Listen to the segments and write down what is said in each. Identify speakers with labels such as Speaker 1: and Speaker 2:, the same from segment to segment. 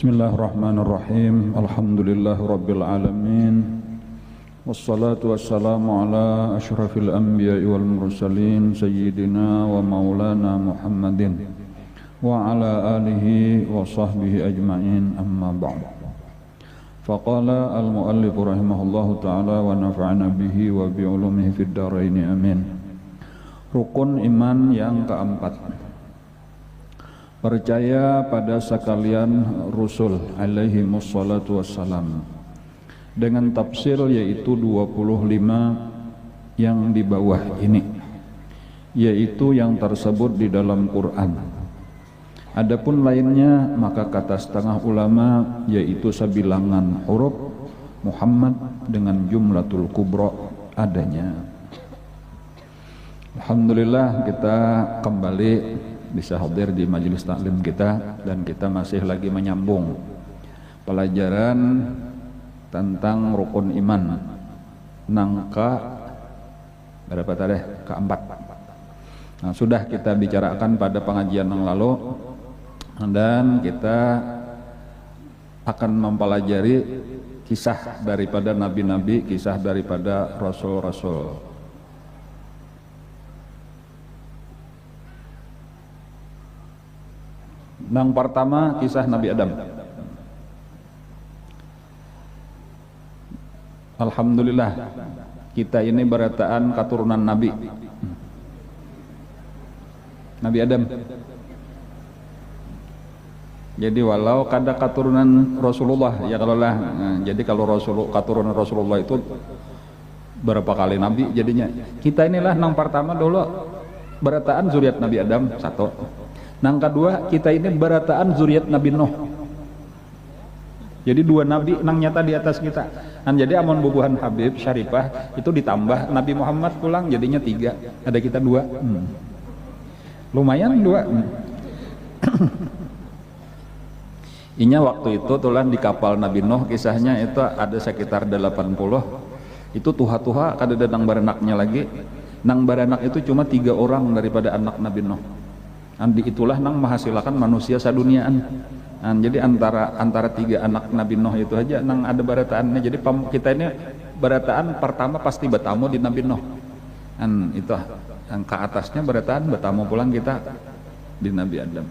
Speaker 1: Bismillahirrahmanirrahim. Alhamdulillahirabbil alamin. Wassalatu wassalamu ala asyrafil anbiya'i wal mursalin sayyidina wa maulana Muhammadin wa ala alihi wa sahbihi ajma'in, amma ba'd. Faqala al-muallif rahimahullahu ta'ala wa nafa'ana bihi wa bi'ulumihi fid dharain, amin. Rukun iman yang keempat, percaya pada sekalian Rasul alaihi wassalatu wassalam, dengan tafsir yaitu 25 yang di bawah ini, yaitu yang tersebut di dalam Quran. Adapun lainnya maka kata setengah ulama yaitu sebilangan huruf Muhammad dengan jumlatul kubra adanya. Alhamdulillah kita kembali bisa hadir di majelis taklim kita, dan kita masih lagi menyambung pelajaran tentang rukun iman nangka berapa tadi? Keempat. Nah, sudah kita bicarakan pada pengajian yang lalu, dan kita akan mempelajari kisah daripada nabi-nabi, kisah daripada rasul-rasul. Yang pertama kisah Nabi Adam. Alhamdulillah kita ini berataan keturunan Nabi Adam. Jadi walau kada keturunan Rasulullah ya kalau lah. Nah, jadi kalau keturunan Rasulullah itu berapa kali Nabi jadinya. Kita inilah yang pertama dulu berataan zuriat Nabi Adam satu. Yang kedua kita ini berataan zuriat Nabi Nuh. Jadi dua nabi nang nyata di atas kita. Dan jadi amun bubuhan Habib Syarifah itu ditambah Nabi Muhammad pulang jadinya 3. Ada kita 2. Lumayan 2. Inya waktu itu tulan di kapal Nabi Nuh, kisahnya itu ada sekitar 80. Itu tuha-tuha kada ada nang baranaknya lagi. Nang baranak itu cuma 3 orang daripada anak Nabi Nuh. Andi itulah nang menghasilkan manusia saduniaan. Jadi antara 3 anak Nabi Nuh itu aja nang ada barataannya. Jadi kita ini barataan pertama pasti bertamu di Nabi Nuh. Itu yang ke atasnya barataan bertamu pulang kita di Nabi Adam.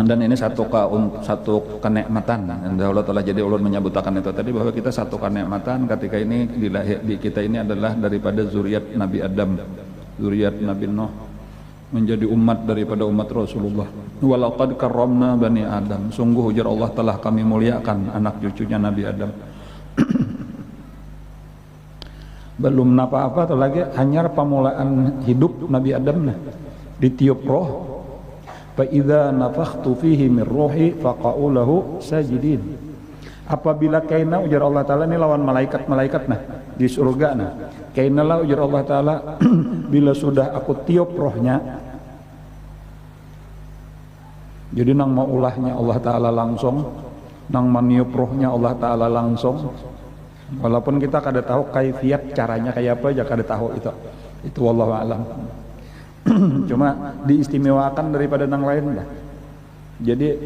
Speaker 1: Dan ini satu kenikmatan. Allah Ta'ala jadi ulun menyebutkan itu tadi bahwa kita satu kenikmatan ketika ini di kita ini adalah daripada zuriat Nabi Adam, zuriat Nabi Nuh, menjadi umat daripada umat Rasulullah. Walaqad karramna bani Adam, sungguh ujar Allah telah kami muliakan anak cucunya Nabi Adam. Belum apa-apa atau lagi hanya pemulaan hidup Nabi Adam, ditiup roh. Fa idza nafakhtu fihi min ruhi faqa'u lahu sajidin. Apabila kaina ujar Allah Ta'ala, ini lawan malaikat-malaikat di surga kainalah ujar Allah Ta'ala bila sudah aku tiup rohnya, jadi nang mau ulahnya Allah Ta'ala langsung, nang meniup rohnya Allah Ta'ala langsung, walaupun kita kada tahu kaifiat caranya kayak apa aja kada tahu itu wallahu alam. Cuma diistimewakan daripada nang lain dah. Jadi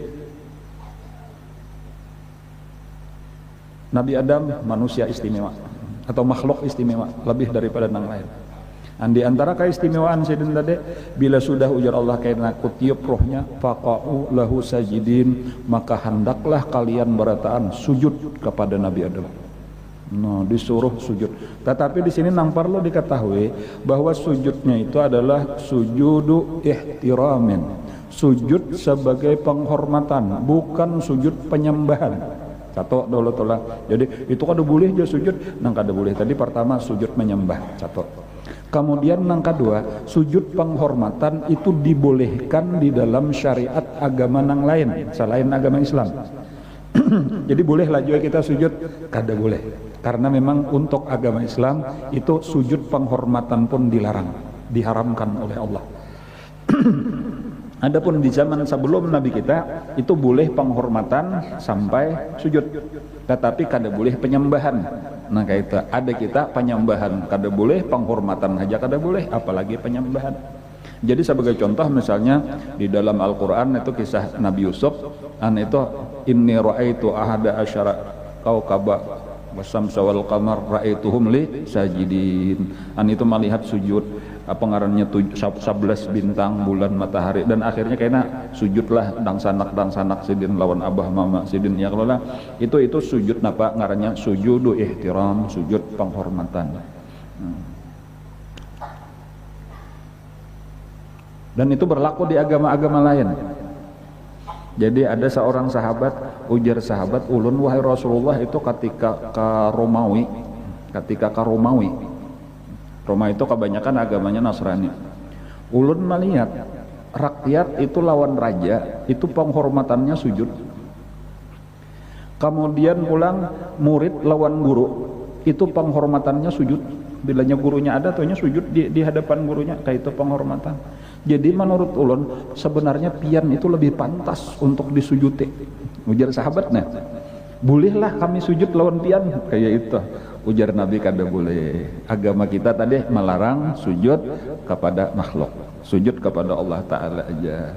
Speaker 1: Nabi Adam manusia istimewa atau makhluk istimewa lebih daripada nang lain. Di antara keistimewaan sidin tadi, bila sudah ujar Allah karena kutiup rohnya, faqa'u lahu sajidin, maka hendaklah kalian berataan sujud kepada Nabi Adam. Disuruh sujud. Tetapi di sini nang perlu diketahui bahwa sujudnya itu adalah sujudu ihtiramin, sujud sebagai penghormatan, bukan sujud penyembahan. Satu dulu tolah. Jadi itu kada boleh aja sujud, nang kada boleh. Tadi pertama sujud menyembah, satu. Kemudian nang kedua, sujud penghormatan itu dibolehkan di dalam syariat agama nang lain selain agama Islam. Jadi boleh lah juga kita sujud, kada boleh. Karena memang untuk agama Islam itu sujud penghormatan pun dilarang, diharamkan oleh Allah. Adapun di zaman sebelum Nabi kita itu boleh penghormatan sampai sujud, tetapi kada boleh penyembahan. Nah kayak itu ada kita penyembahan kada boleh, penghormatan aja kada boleh, apalagi penyembahan. Jadi sebagai contoh misalnya di dalam Al-Qur'an itu kisah Nabi Yusuf, itu inni ra'aitu ahada asyara kaukaba wasamsa wal qamar ra'aituhum li sajidin. Itu melihat sujud apa ngarannya 11 bintang, bulan, matahari, dan akhirnya kayaknya sujudlah dang sanak sidin lawan abah mama sidin ya kalau lah itu sujud napa ngarannya sujudu ihtiram, sujud penghormatan. Dan itu berlaku di agama-agama lain. Jadi ada seorang sahabat, ujar sahabat ulun, wahai Rasulullah, itu ketika ke Romawi, Roma itu kebanyakan agamanya Nasrani. Ulun melihat rakyat itu lawan raja, itu penghormatannya sujud. Kemudian pulang murid lawan guru, itu penghormatannya sujud. Bilanya gurunya ada, tuhnya sujud di hadapan gurunya, kayak itu penghormatan. Jadi menurut ulun sebenarnya pian itu lebih pantas untuk disujuti. Ujar sahabatnya, bolehlah kami sujud lawan pian kayak itu. Ujar Nabi, kada boleh. Agama kita tadi melarang sujud kepada makhluk, sujud kepada Allah Ta'ala aja.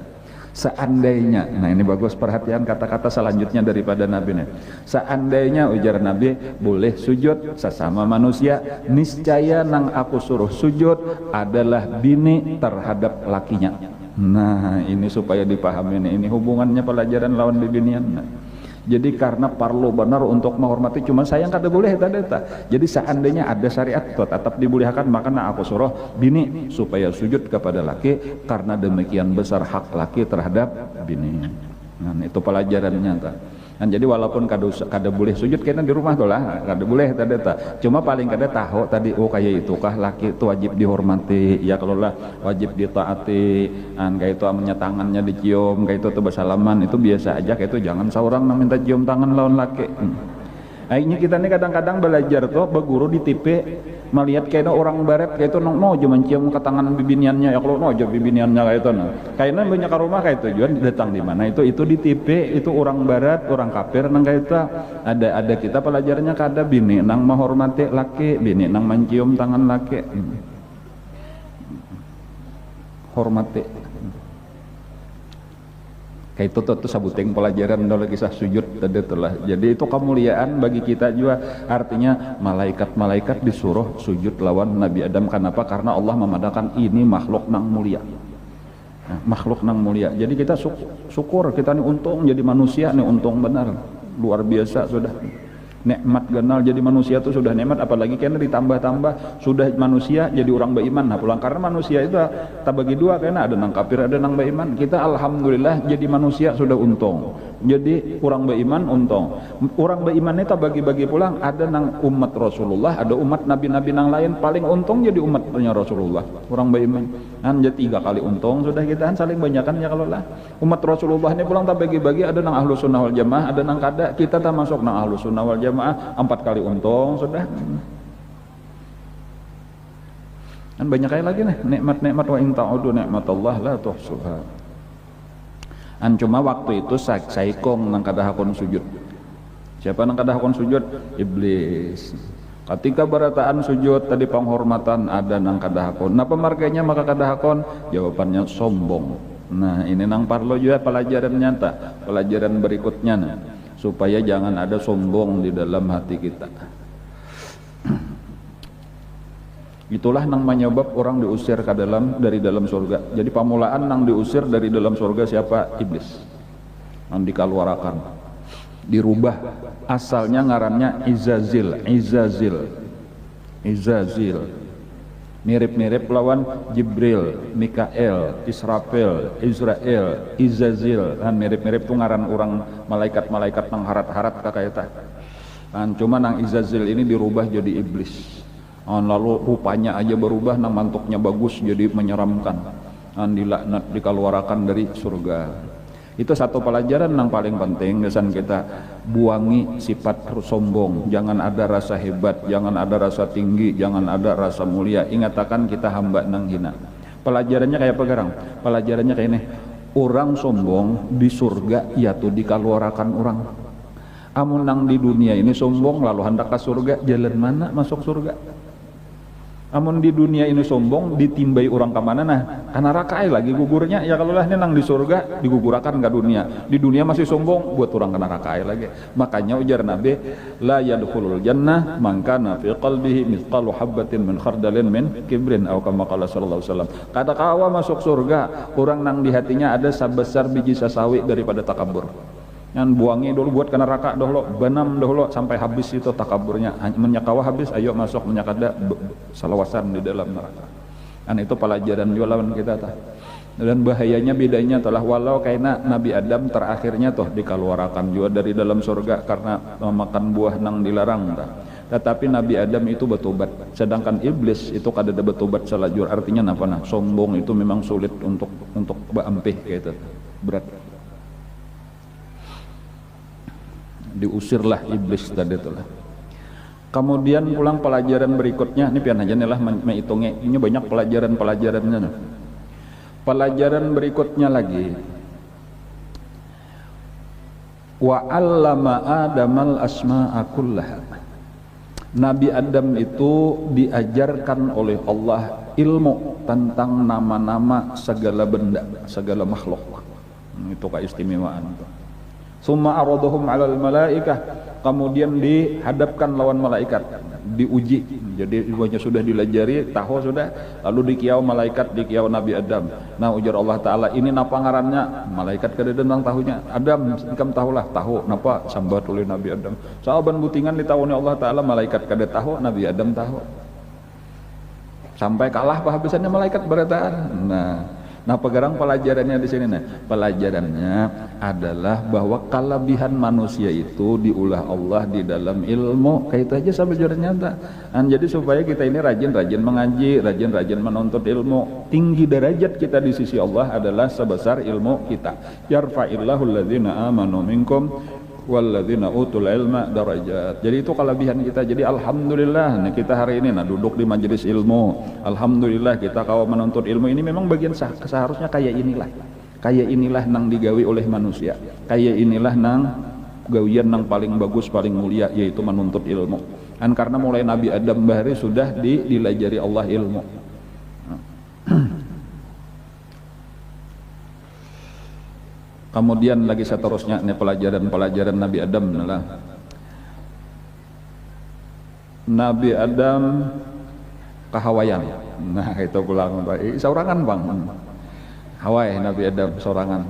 Speaker 1: Seandainya, nah ini bagus perhatian kata-kata selanjutnya daripada Nabi nih. Seandainya ujar Nabi boleh sujud sesama manusia, niscaya nang aku suruh sujud adalah bini terhadap lakinya. Nah ini supaya dipahami nih, ini hubungannya pelajaran lawan bibinian. Jadi karena perlu benar untuk menghormati, cuma sayang kada boleh tadi. Jadi seandainya ada syariat tetap dibolehkan, maka aku suruh bini supaya sujud kepada laki, karena demikian besar hak laki terhadap bini. Nah, itu pelajarannya. Dan jadi walaupun kada boleh sujud kena di rumah tuh lah, kada boleh tadi. Cuma paling kada tahu tadi, oh kayak itu kah laki itu wajib dihormati, ya kalau lah wajib ditaati, kayak itu amnya tangannya dicium, kayak itu bersalaman, itu biasa aja, kayak itu jangan seorang minta cium tangan lawan laki. Ini kita nih kadang-kadang belajar tuh beguru di TV melihat kayak orang barat kayak itu no cuma cium ke tangan bibiniannya, ya kalau no aja bibiniannya kayak itu kayaknya banyak ke rumah kayak itu juan datang di mana itu di TV itu orang barat, orang kafir nang kayak itu ada kita pelajarannya kada bini nang menghormati laki, bini nang mencium tangan laki, hormati kayak itu tuh sabuting pelajaran dalam kisah sujud tadi telah. Jadi itu kemuliaan bagi kita juga, artinya malaikat-malaikat disuruh sujud lawan Nabi Adam. Kenapa? Karena Allah memadakan ini makhluk nang mulia. Nah, makhluk nang mulia. Jadi kita syukur kita nih untung jadi manusia nih, untung benar luar biasa sudah. Nikmat ganal jadi manusia itu sudah nikmat, apalagi kena ditambah-tambah sudah manusia jadi orang beriman. Nah pulang karena manusia itu tak bagi dua, karena ada nang kafir ada nang beriman. Kita alhamdulillah jadi manusia sudah untung, jadi orang beriman untung. Orang beriman itu bagi-bagi pulang, ada nang umat Rasulullah, ada umat nabi-nabi nang lain, paling untung jadi umatnya Rasulullah, orang beriman. Jadi 3 kali untung sudah kita saling banyakan ya kalau lah. Umat Rasulullah ini pulang tak bagi-bagi, ada nang Ahlus Sunnah wal Jamaah, ada nang kada. Kita tak masuk nang Ahlus Sunnah wal Jamaah, 4 kali untung sudah. Dan banyak kali lagi nih nikmat-nikmat, wa in ta'udu nikmatallah la tuhsuha. Cuma waktu itu saikong nang kada hakon sujud. Siapa nang kada hakon sujud? Iblis. Ketika berataan sujud tadi penghormatan ada nang kada hakon. Napa marganya maka kada hakon? Jawabannya sombong. Nah ini nang parlo juga pelajaran nyata, pelajaran berikutnya nah, supaya jangan ada sombong di dalam hati kita. Itulah nang menyebab orang diusir dari dalam surga. Jadi pamulaan nang diusir dari dalam surga siapa? Iblis. Nang dikaluarakan, dirubah, asalnya ngarannya Izazil, mirip-mirip lawan Jibril, Mikael, Israfil, Israel, Izazil, kan mirip-mirip tuh ngaran orang malaikat-malaikat nang harat-harat kakayata. Kan cuma nang Izazil ini dirubah jadi iblis. Lalu rupanya aja berubah, nang mantuknya bagus jadi menyeramkan. Dilaknat, dikeluarkan dari surga. Itu satu pelajaran yang paling penting. Desan kita buangi sifat sombong, jangan ada rasa hebat, jangan ada rasa tinggi, jangan ada rasa mulia. Ingatakan kita hamba nang hina. Pelajarannya kayak apa garang? Pelajarannya kayak ini, orang sombong di surga yaitu dikeluarkan orang. Amun nang di dunia ini sombong lalu hendak ke surga, jalan mana masuk surga? Amun di dunia ini sombong ditimbai orang ke mana nah karena rakai lagi gugurnya ya kalau lah nang di surga digugurakan ke dunia, di dunia masih sombong buat orang kena rakai lagi. Makanya ujar Nabi la yadkhulul jannah man kana fi qalbihi mithqalu habatin min khardalin min kibrin atau kama qala sallallahu alaihi wasallam. Kata kawa masuk surga orang nang di hatinya ada sebesar biji sasawi daripada takabur. Yang buangi dulu buat kena neraka dulu, benam dulu sampai habis itu takaburnya. Menyakawa habis, ayo masuk menyakada salawasan di dalam neraka. Kan itu pelajaran juga lawan kita tah. Dan bahayanya bedanya telah walau karena Nabi Adam terakhirnya toh dikeluarkan juga dari dalam surga karena memakan buah nang dilarang tah. Tetapi Nabi Adam itu bertobat, sedangkan iblis itu kada ada bertobat selajur. Artinya apa nah? Sombong itu memang sulit untuk berampih gitu. Berat. Diusirlah iblis tadi itulah. Kemudian pulang pelajaran berikutnya, ini pian aja nih lah menghitungnya, ini banyak pelajarannya. Pelajaran berikutnya lagi, wa 'allama Adamal asma'a kullaha. Nabi Adam itu diajarkan oleh Allah ilmu tentang nama-nama segala benda, segala makhluk. Itu keistimewaan itu. Summa aradhum 'alal malaikah, kemudian dihadapkan lawan malaikat, diuji. Jadi ilmunya sudah dilajari, tahu sudah, lalu dikiau malaikat, dikiau Nabi Adam. Nah ujar Allah Ta'ala, ini napa ngarannya? Malaikat kada dendang tahunya. Adam, engkau tahulah, tahu napa sambat oleh Nabi Adam. Sahaban butingan ditahuni Allah Ta'ala, malaikat kada tahu, Nabi Adam tahu. Sampai kalah penghabisannya malaikat berataan. Nah pegarang pelajarannya di sini pelajarannya adalah bahwa kelebihan manusia itu diulah Allah di dalam ilmu. Kayak itu aja sebenarnya tak. Jadi supaya kita ini rajin-rajin mengaji, rajin-rajin menuntut ilmu. Tinggi derajat kita di sisi Allah adalah sebesar ilmu kita. Yarfa'illahu alladzina amanu minkum walladzina utul ilma darajat. Jadi itu kelebihan kita. Jadi alhamdulillah kita hari ini duduk di majelis ilmu. Alhamdulillah kita kawan menuntut ilmu ini memang bagian seharusnya kayak inilah. Kayak inilah nang digawi oleh manusia. Kayak inilah nang gawian nang paling bagus, paling mulia, yaitu menuntut ilmu. Karena mulai Nabi Adam bahari sudah dilajari Allah ilmu. Kemudian lagi seterusnya ini pelajaran Nabi Adam adalah Nabi Adam kehawayan. Nah itu pulang seorangan bang. Hawai Nabi Adam seorangan.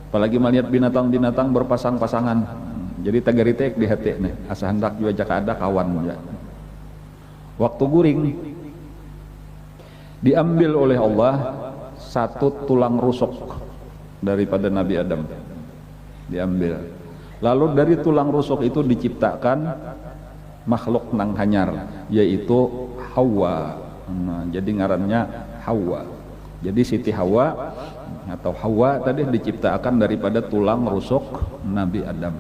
Speaker 1: Apalagi melihat binatang-binatang berpasang-pasangan. Jadi tagaritek di hati nih. Asa hendak juga jaka ada kawan. Waktu guring diambil oleh Allah satu tulang rusuk daripada Nabi Adam diambil. Lalu dari tulang rusuk itu diciptakan makhluk nang hanyar, yaitu Hawa. Jadi ngarannya Hawa. Jadi Siti Hawa atau Hawa tadi diciptakan daripada tulang rusuk Nabi Adam.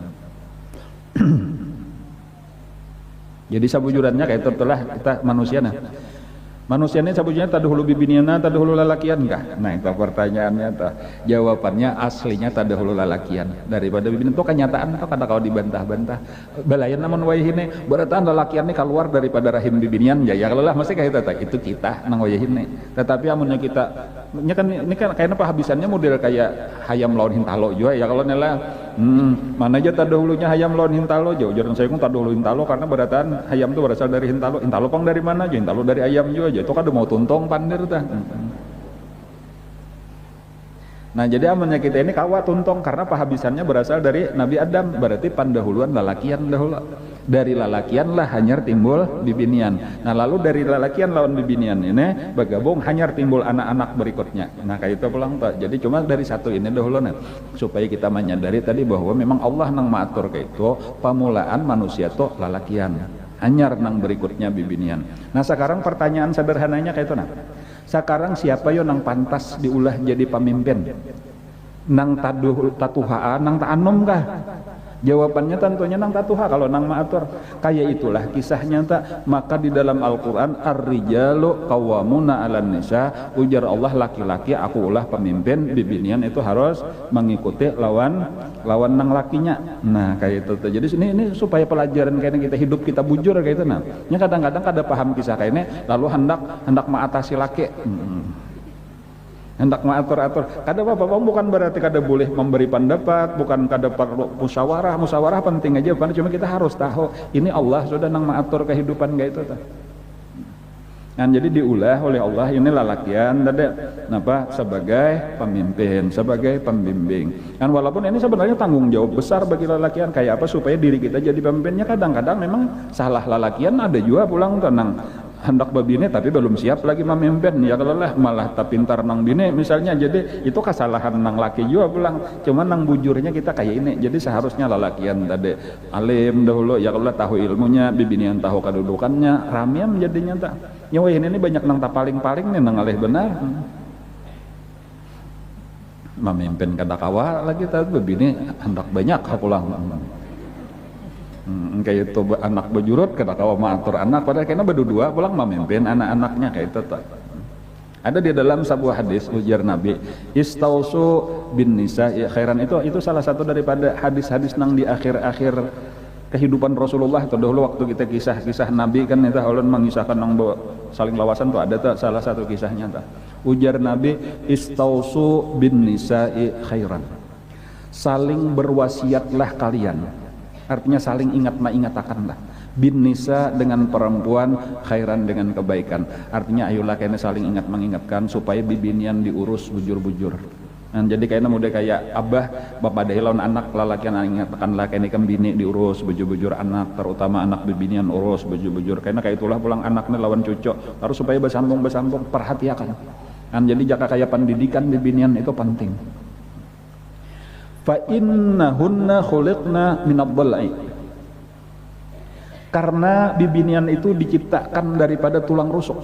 Speaker 1: Jadi sabujurannya kayak tertelah kita manusia Manusia ini sabujanya tadahulu bibiniana, tadahulu lalakian kah? Nah itu pertanyaannya, jawabannya aslinya tadahulu lalakian daripada bibinian. Itu kenyataan atau kata kau dibantah-bantah. Balayan namun wayahine, berarti lalakian ini keluar daripada rahim bibinian. Ya lelah mesti kayak itu kita nang wayahine. Tetapi amunnya kita, ini kan kayaknya penghabisannya model kayak hayam lawan hintalo juga. Ya kalau nela, mana aja tadahulunya hayam lawan hintalo jauh. Jangan saya pun tadahulu hintalo karena berarti hayam itu berasal dari hintalo. Hintalo pang dari mana aja? Hintalo dari ayam juga. Itu kan mau tuntong pandir dah. Nah jadi amannya kita ini kawa tuntong karena penghabisannya berasal dari Nabi Adam. Berarti pandahuluan lalakian dahulu. Dari lalakian lah hanyar timbul bibinian. Nah lalu dari lalakian lawan bibinian ini bergabung hanyar timbul anak-anak berikutnya. Nah kayak itu pulang tak. Jadi cuma dari satu ini dahulu supaya kita menyadari tadi bahwa memang Allah nang maatur kayak itu pamulaan manusia tuh lalakian. Anyar nang berikutnya bibinian. Nah sekarang pertanyaan sederhananya kayak itu sekarang siapa yo nang pantas diulah jadi pemimpin? Nang tatuhaan, nang ta'anom kah? Jawabannya tentunya nang tatuha kalau nang maatur. Kayak itulah kisahnya tak. Maka di dalam Al-Qur'an ar-rijalu qawwamuna 'alan nisa, ujar Allah laki-laki aku ulah pemimpin, bibinian itu harus mengikuti lawan nang lakinya. Nah, kayak itu tuh. Jadi ini supaya pelajaran kayaknya kita hidup kita bujur kayak itu nah. Nya kadang-kadang kada paham kisah kayaknya lalu hendak mengatasi laki. Hendak mengatur-atur. Kada apa-apa, bukan berarti kada boleh memberi pendapat, bukan kada perlu musyawarah penting aja, bukan, cuma kita harus tahu ini Allah sudah nang mengatur kehidupan kayak itu tah. Kan jadi diulah oleh Allah ini lalakian tadi napa sebagai pemimpin, sebagai pembimbing. Kan walaupun ini sebenarnya tanggung jawab besar bagi lalakian kayak apa supaya diri kita jadi pemimpinnya, kadang-kadang memang salah lalakian ada juga pulang tenang hendak babine tapi belum siap lagi memimpin ya kalau lah malah tak pintar nang bine misalnya, jadi itu kesalahan nang laki juga pulang, cuman nang bujurnya kita kayak ini. Jadi seharusnya lalakian tadi alim dahulu ya kalau tahu ilmunya, bibinian tahu kedudukannya, ramiam jadinya tak nyawa ini banyak nang tak paling-paling nih nang alih benar memimpin kada kawa lagi tadi bibini hendak banyak pulang. Kayak itu anak bejurut kada kawa maatur anak padahal kena berdua pulang memimpin anak-anaknya kayak itu tak. Ada di dalam sebuah hadis ujar Nabi istausu bin nisa ya khairan, itu salah satu daripada hadis-hadis nang di akhir-akhir kehidupan Rasulullah itu dahulu waktu kita kisah-kisah Nabi kan itu ulun mengisahkan nang saling lawasan tuh ada tuh salah satu kisahnya tuh. Ujar Nabi istausu bin nisa khairan, saling berwasiatlah kalian. Artinya saling ingatakanlah bin nisa dengan perempuan khairan dengan kebaikan. Artinya ayolah kayaknya saling mengingatkan supaya bibinian diurus bujur-bujur. Nah, jadi kayaknya mudah kayak abah bapak dahilaun anak lalakian ingatkanlah kayaknya kan bini diurus bujur-bujur anak, terutama anak bibinian urus bujur-bujur. Kayaknya kayak itulah pulang anaknya lawan cucu harus supaya bersambung perhatikan. Nah, jadi jaka kayak pendidikan bibinian itu penting. Fa innahunna khuliqna minad dhal'i, karena bibinian itu diciptakan daripada tulang rusuk.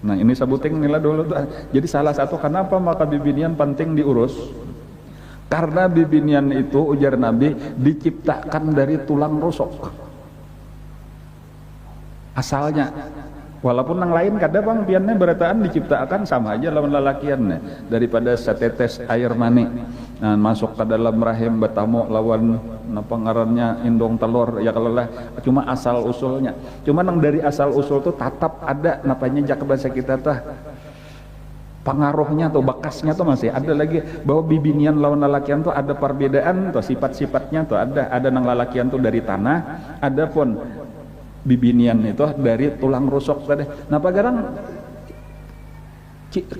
Speaker 1: Nah ini sabuting nila dulu tuh. Jadi salah satu kenapa maka bibinian penting diurus, karena bibinian itu ujar Nabi diciptakan dari tulang rusuk asalnya. Walaupun yang lain kada bang piannya berataan diciptakan sama aja lawan lalakiannya daripada setetes air mani masuk ke dalam rahim bertamu lawan apa ngarannya indung telur ya kalau lah cuma asal usulnya. Cuma yang dari asal usul tuh tetap ada napanya jak bahasa kita tah pengaruhnya atau bekasnya tuh masih ada lagi, bahwa bibinian lawan lalakian tuh ada perbedaan tuh sifat-sifatnya tuh ada nang lalakian tuh dari tanah, ada pun bibinian itu dari tulang rusuk tadi. Nah pagarang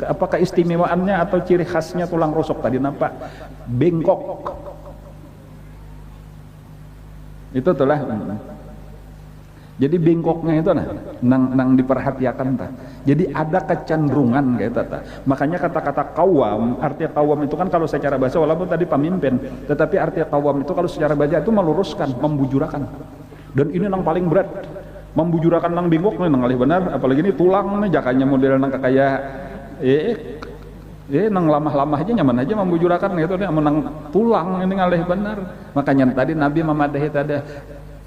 Speaker 1: apa keistimewaannya atau ciri khasnya tulang rusuk tadi napa bengkok itu telah. Jadi bengkoknya itu nang diperhatikan ta. Jadi ada kecenderungan kayak tata. Makanya kata-kata kawam, artinya kawam itu kan kalau secara bahasa walaupun tadi pemimpin, tetapi artinya kawam itu kalau secara bahasa itu meluruskan, membujurakan. Dan ini nang paling berat, membujurakan nang bengkok nih nang alih benar, apalagi ini tulang nih jakanya model nang kayak nang lamah-lamah aja nyaman aja membujurakan gitu nih menang tulang ini ngalih benar. Makanya tadi Nabi memadahi tadi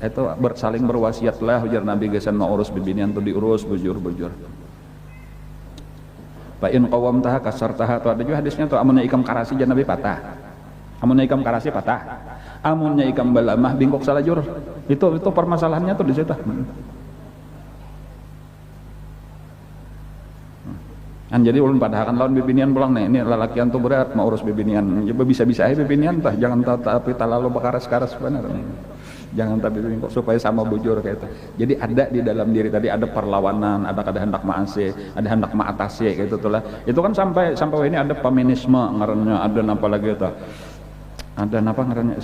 Speaker 1: itu saling berwasiatlah ujar Nabi gesan mau urus bibinian tuh diurus bujur-bujur. Fa in qawamtaha kasartaha tuh ada juga hadisnya tuh amunnya ikam karasi jangan Nabi patah. Amunnya ikam karasi patah. Amunnya ikam balamah bingkok salajur. Itu permasalahannya tuh di situ. Jadi ulun padahal lawan bibinian pulang nih, ini lalakian tuh berat mau urus bibinian. Ya bisa-bisa aja bibinian tah, jangan tapi talalu bakaras-karas benar. Jangan tapi bingkok supaya sama bujur kayak itu. Jadi ada di dalam diri tadi ada perlawanan, ada hendak maase, ada hendak maatase kayak itu tuh lah. Itu kan sampai ini ada feminisme ngarannya, ada apa lagi itu. Ada apa ngarannya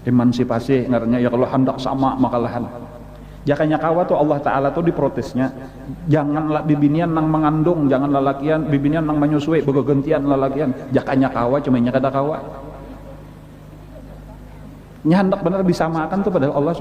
Speaker 1: emansipasi ngarannya ya kalau hendak sama makalahan. Jakanya kawa tuh Allah Ta'ala tuh diprotesnya janganlah bibinian nang mengandung, jangan lalakian bibinian nang menyusui begegentian lalakian. Jakanya kawa cuma nya kada kawa. Nya hendak benar disamakan tuh, padahal Allah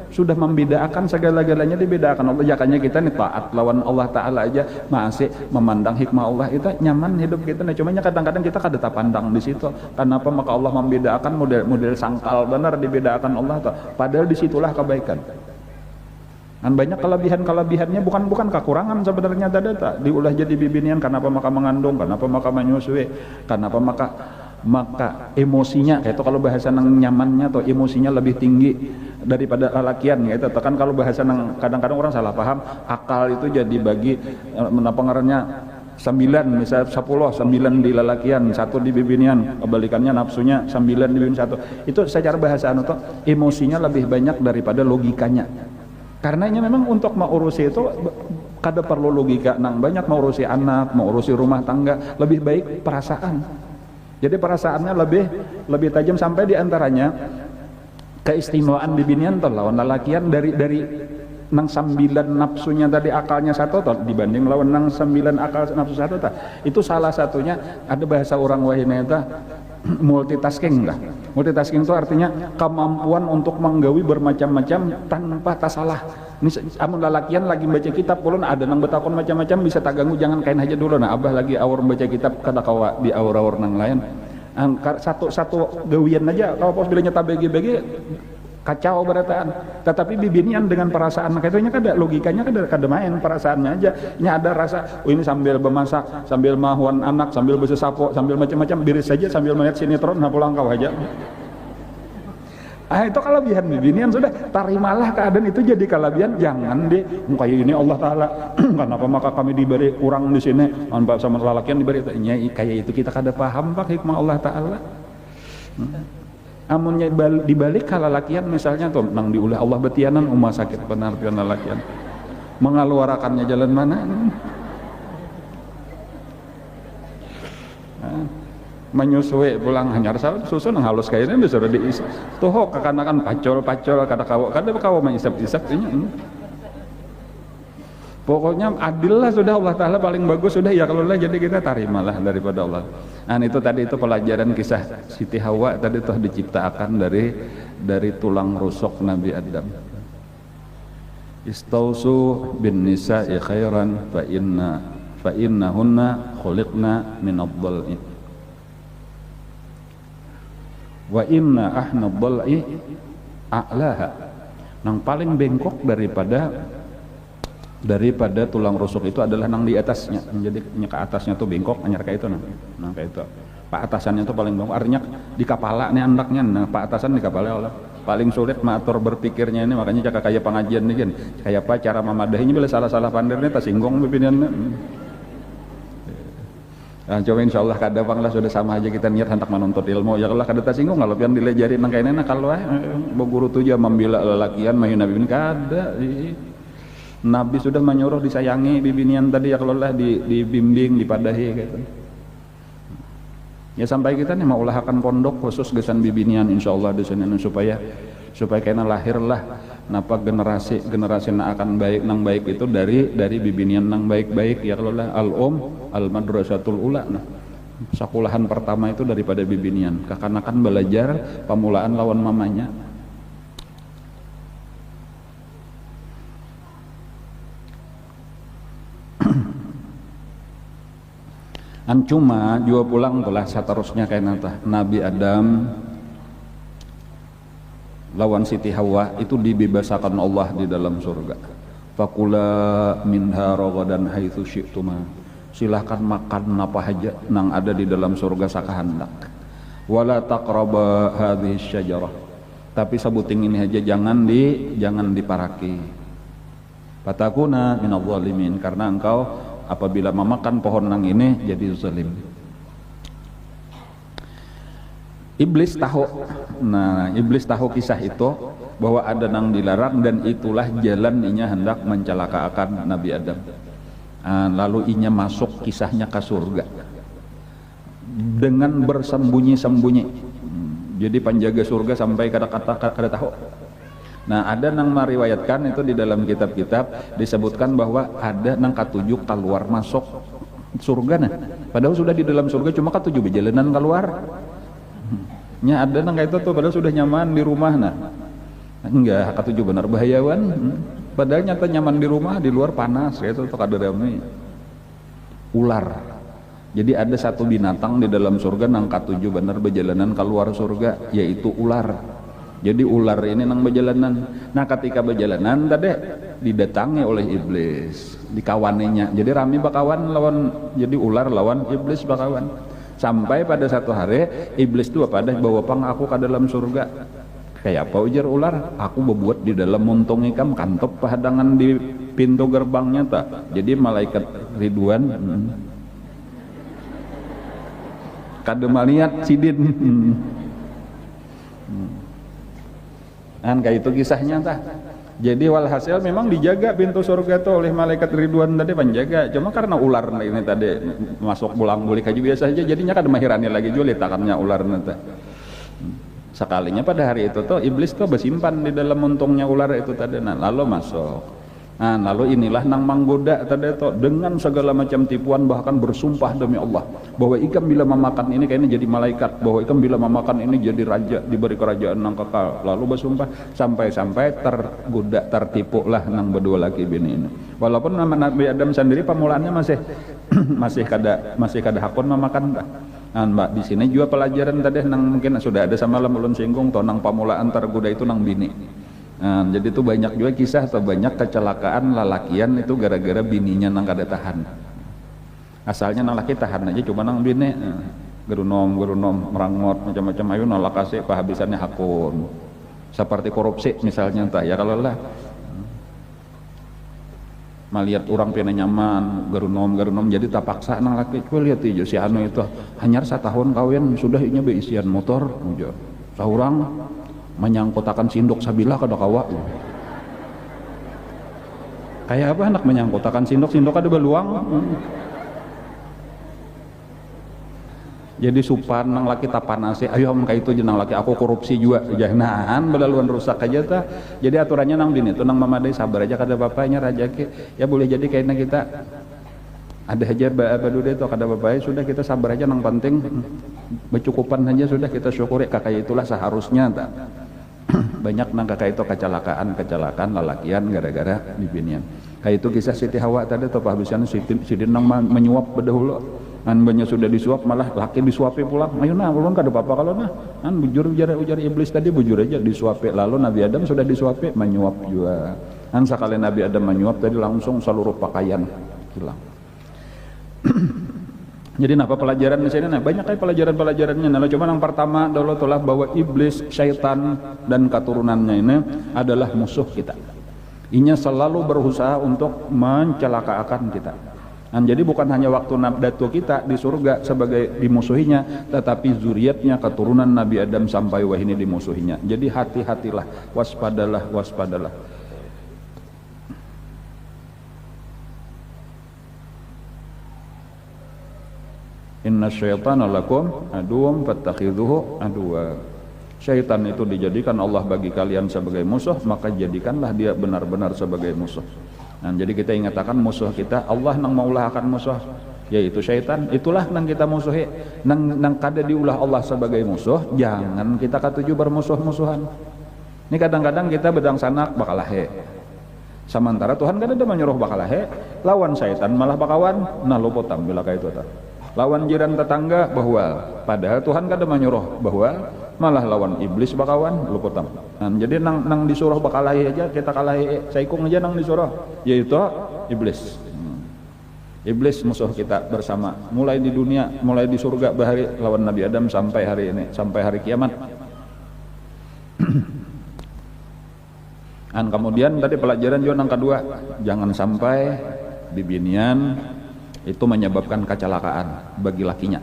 Speaker 1: sudah membedakan, segala-galanya dibedakan. Allah jakanya kita nih taat lawan Allah Ta'ala aja masih memandang hikmah Allah itu nyaman hidup kita. Nah cumanya kadang-kadang kita kada pandang di situ. Kenapa? Maka Allah membedakan model sangkal benar dibedakan Allah tuh. Padahal disitulah kebaikan. Dan banyak kelebihannya bukan kekurangan sebenarnya data diulah jadi bibinian. Kenapa maka mengandung, kenapa maka menyusui, kenapa maka emosinya kayak itu, kalau bahasa nang nyamannya atau emosinya lebih tinggi daripada lalakian gitu. Kan kalau bahasa nang kadang-kadang orang salah paham, akal itu jadi bagi menapa ngarannya 9, misalnya 10, 9 di lalakian, 1 di bibinian, kebalikannya nafsunya 9 di bibinian 1. Itu secara bahasa atau emosinya lebih banyak daripada logikanya. Karena ini memang untuk mengurusi itu kada perlu logika nang banyak, mengurusi anak, mengurusi rumah tangga, lebih baik perasaan. Jadi perasaannya lebih tajam, sampai diantaranya keistimewaan bibinian tuh lawan lalakian dari nang 9 nafsunya tadi, akalnya 1 tuh dibanding lawan nang 9 akal nafsu 1 tuh. Itu salah satunya, ada bahasa orang wahina itu multitasking lah. Multitasking itu artinya kemampuan untuk menggawi bermacam-macam tanpa tasalah. Ini amun lalakian lagi baca kitab ulun ada nang betakon macam-macam bisa taganggu, jangan kain aja dulu. Nah abah lagi awur baca kitab kada kawa di awur-awur nang lain. Satu gawian aja kalau pos bilanya tabegi-begi kacau berataan. Tetapi bibinian dengan perasaan kayaknya kada logikanya kada main, perasaannya aja. Ini ada rasa, oh ini sambil bermasak, sambil mahuan anak, sambil bersesapo, sambil macam-macam, biris saja sambil melihat sinetron, nah pulang kau aja. Itu kelebihan bibinian, sudah tarimalah keadaan itu jadi kelebihan. Jangan deh kayak ini Allah Ta'ala kenapa maka kami diberi kurang di sini, sama lalakian diberi kayak itu, kita kada paham pak hikmah Allah Ta'ala. Amunnya dibalik kalalakian misalnya tuh nang diulah Allah betianan rumah sakit penartian lalakian mengeluarakannya jalan mana, menyusui pulang hanyar susu nang halus kayaknya disuruh diisi tuh kekanakan pacol kada kawo mengisap-isap ini. Pokoknya adil lah sudah, Allah Ta'ala paling bagus sudah ya, kalau lah jadi kita tarimalah daripada Allah. Nah itu tadi itu pelajaran kisah Siti Hawa tadi tuh diciptakan dari tulang rusuk Nabi Adam. Istausu bin nisa'i khairan fa innahunna khuliqna min ad-dhal'i wa inna ahna ad-dhal'i a'laha. Nang paling bengkok daripada tulang rusuk itu adalah nang di atasnya. Jadi ke atasnya tuh bengkok anyar kayak itu nah kayak itu. Pak atasannya tuh paling bengkok, artinya di kepala nih andaknya. Nah pak atasan di kepala Allah paling sulit mengatur berpikirnya ini, makanya cakap kayak pengajian nih kan kayak apa cara memadahinya bila salah-salah pandirnya tersinggung pimpinan. Nah, coba insyaallah kada bang lah sudah sama aja kita niat hendak menuntut ilmu ya, kalau kada tersinggung kalau pian dilejari nang kainena kalau guru tuh aja membela lelakian mayu nabi ini kada. Nabi sudah menyuruh disayangi bibinian tadi ya, kalau lah dibimbing, dipadahi gitu. Ya sampai kita nih mau ulahakan pondok khusus gesan bibinian insyaallah di sini supaya kena lahirlah napa generasi na akan baik itu dari bibinian nang baik-baik ya, kalau lah al madrasatul ula. Nah, sekolahan pertama itu daripada bibinian. Kekanakan belajar pemulaan lawan mamanya. Cuma jua pulang telah seterusnya kayak nata Nabi Adam lawan Siti Hawa itu dibebasakan Allah di dalam surga. Fakula minha ragadan haitsu syi'tuma. Silahkan makan apa aja nang ada di dalam surga sakahandak. Wala taqraba hadhihi syajarah. Tapi sebuting ini aja jangan diparaki. Fatakuna minadh dhalimin, karena engkau apabila memakan pohon nang ini jadi zalim. Iblis tahu kisah itu bahwa ada nang dilarang dan itulah jalan inya hendak mencelakakan Nabi Adam. Lalu inya masuk kisahnya ke surga dengan bersembunyi-sembunyi. Jadi penjaga surga sampai kada tahu. Nah ada nang meriwayatkan itu di dalam kitab-kitab disebutkan bahwa ada nang katujuh keluar masuk surga. Nah padahal sudah di dalam surga cuma katujuh berjalanan keluar. nya ada nang kayak itu tuh padahal sudah nyaman di rumah. Nah enggak, katujuh benar bahayawan. Padahal nyata nyaman di rumah, di luar panas kayak itu tuh kaderami. Ular. Jadi ada satu binatang di dalam surga nang katujuh benar berjalanan keluar surga, yaitu ular. Jadi ular ini nang berjalanan. Nah ketika berjalanan tadi didatangi oleh iblis, dikawaninya. Jadi rame bakawan lawan, jadi ular lawan iblis bakawan. Sampai pada satu hari iblis itu apa dah bawa pang aku ke dalam surga. Kayak apa ujar ular? Aku berbuat di dalam muntung ikam kantop pahadangan di pintu gerbangnya tak. Jadi malaikat Ridwan kade maliat sidin. Kan kayak itu kisahnya tah. Jadi walhasil memang dijaga pintu surga itu oleh malaikat Ridwan tadi penjaga. Cuma karena ular ini tadi masuk bulang-bulik aja biasa aja, jadinya kada mahirannya lagi julit takannya ular nanti. Sekalinya pada hari itu tuh iblis tuh bersimpan di dalam untungnya ular itu tadi. Nah lalu masuk. Nah lalu inilah nang manggoda tadi tuh dengan segala macam tipuan, bahkan bersumpah demi Allah bahwa ikam bila memakan ini kayaknya jadi malaikat, bahwa ikam bila memakan ini jadi raja, diberi kerajaan nang kekal. Lalu bersumpah sampai-sampai tergoda, tertipu lah nang berdua laki bini ini. Walaupun nama Nabi Adam sendiri pemulaannya masih kada hakun memakan dah. Nah, Mbak di sini juga pelajaran tadi nang mungkin sudah ada sama ulun singgung toh nang pamulaan tergoda itu nang bini. Nah, jadi itu banyak juga kisah atau banyak kecelakaan lalakian itu gara-gara bininya nang kada tahan. Asalnya nang laki tahan aja cuma nang bini gerunom merangot macam-macam ayo nolak kasih pahabisannya hakun. Seperti korupsi misalnya entah ya kalau lah melihat orang pina nyaman gerunom jadi tak paksa nang laki kau lihat aja si anu itu hanya 1 tahun kawin sudah ini beisian motor ujar seorang menyangkutakan sindok sabila kada kawa kayak apa anak menyangkutakan sindok ada beluang jadi supan nang laki tapanase ayo kayak itu jenang laki aku korupsi juga jangan belaluan rusak aja ta. Jadi aturannya nang bini itu nang mamadai sabar aja kada bapaknya raja ke ya boleh jadi kayaknya kita ada aja badude itu kada bapaknya sudah kita sabar aja nang penting bercukupan saja sudah kita syukuri kakak itulah seharusnya ta. Banyak nang kakak itu kecelakaan lalakian gara-gara bibinian. Kayak itu kisah Siti Hawa tadi atau habisnya sidin nang menyuap bedahulu. An banyak sudah disuap malah laki disuapi pulang. Ayo nah ulun kada apa-apa kalau nah. An bujur ujar iblis tadi bujur aja disuapi. Lalu Nabi Adam sudah disuapi menyuap juga. An sekali Nabi Adam menyuap tadi langsung seluruh pakaian hilang. Jadi apa pelajaran di sini? Nah, banyak kayak pelajaran-pelajarannya. Nah, cuma yang pertama dulu telah bahwa iblis, syaitan dan keturunannya ini adalah musuh kita. Inya selalu berusaha untuk mencelakakan kita. Dan jadi bukan hanya waktu nabdatu kita di surga sebagai dimusuhinya, tetapi zuriatnya keturunan Nabi Adam sampai wahini dimusuhinya. Jadi hati-hatilah, waspadalah. Inna syaitana lakum aduwwum fattakhidhuhu aduwwa. Syaitan itu dijadikan Allah bagi kalian sebagai musuh, maka jadikanlah dia benar-benar sebagai musuh. Nah, jadi kita ingatkan musuh kita Allah nang maulah akan musuh yaitu syaitan, itulah nang kita musuhi. Nang kada diulah Allah sebagai musuh, jangan kita katuju bermusuh-musuhan. Ini kadang-kadang kita bedang sanak bakal lahe. Sementara Tuhan kada ada menyuruh bakal lahe, lawan syaitan malah bakawan. Nah lupotam bila kayak itu ta. Lawan jiran tetangga bahwa padahal Tuhan kada menyuruh bahwa malah lawan iblis bakawan lupotam. Nah, jadi nang disuruh bakalahi aja kita kalahi saikung aja nang disuruh yaitu iblis. Iblis musuh kita bersama mulai di dunia, mulai di surga bahari lawan Nabi Adam sampai hari ini, sampai hari kiamat. Dan kemudian tadi pelajaran juga yang kedua, jangan sampai bibinian itu menyebabkan kecelakaan bagi lakinya.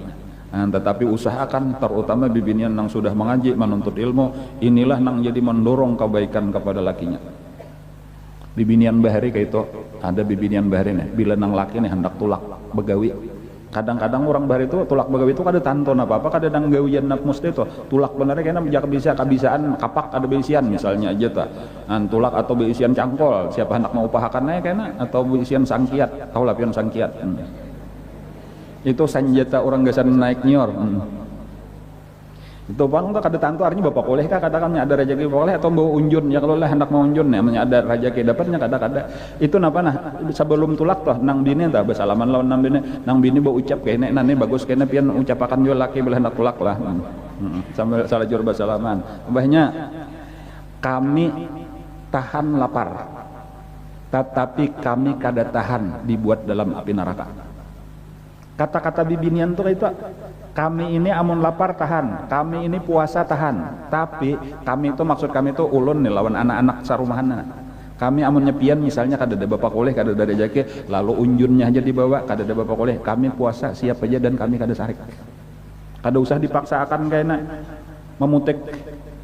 Speaker 1: Nah, tetapi usahakan terutama bibinian yang sudah mengaji menuntut ilmu, inilah yang jadi mendorong kebaikan kepada lakinya. Bibinian bahari kayak itu, ada bibinian bahari nih, bila nang laki nih hendak tulak begawi. Kadang-kadang orang bahari itu tulak begawi itu kada tanton apa-apa, kada nang gawian nak musti itu. Tulak benernya kayaknya jak bisa kabisaan kapak ada beisian misalnya aja ta. Tulak atau beisian cangkol, siapa hendak mau upahakannya kayaknya atau beisian sangkiat, tahu lah pion sangkiat. Itu senjata orang gasan naik nyor. Itu bang tuh kada tantu artinya bapak boleh kah katakannya ada rezeki boleh atau bawa unjun ya kalau lah hendak mau unjun namanya ada rezeki dapatnya kada itu napa nah sebelum tulak toh nang bini tah bersalaman lawan nang bini bawa ucap kene nane bagus kene pian ucapakan jo laki belah hendak tulak lah sambil salah jur bersalaman mbahnya kami tahan lapar tetapi kami kada tahan dibuat dalam api neraka. Kata-kata bibinian tuh itu kami ini amun lapar tahan, kami ini puasa tahan, tapi kami itu maksud kami itu ulun nih lawan anak-anak sarumahan. Kami amun nyepian misalnya kada ada bapak koleh, kada ada rezeki, lalu unjunnya aja dibawa, kada ada bapak koleh, kami puasa siap aja dan kami kada sarik. Kada usah dipaksakan kayaknya memutek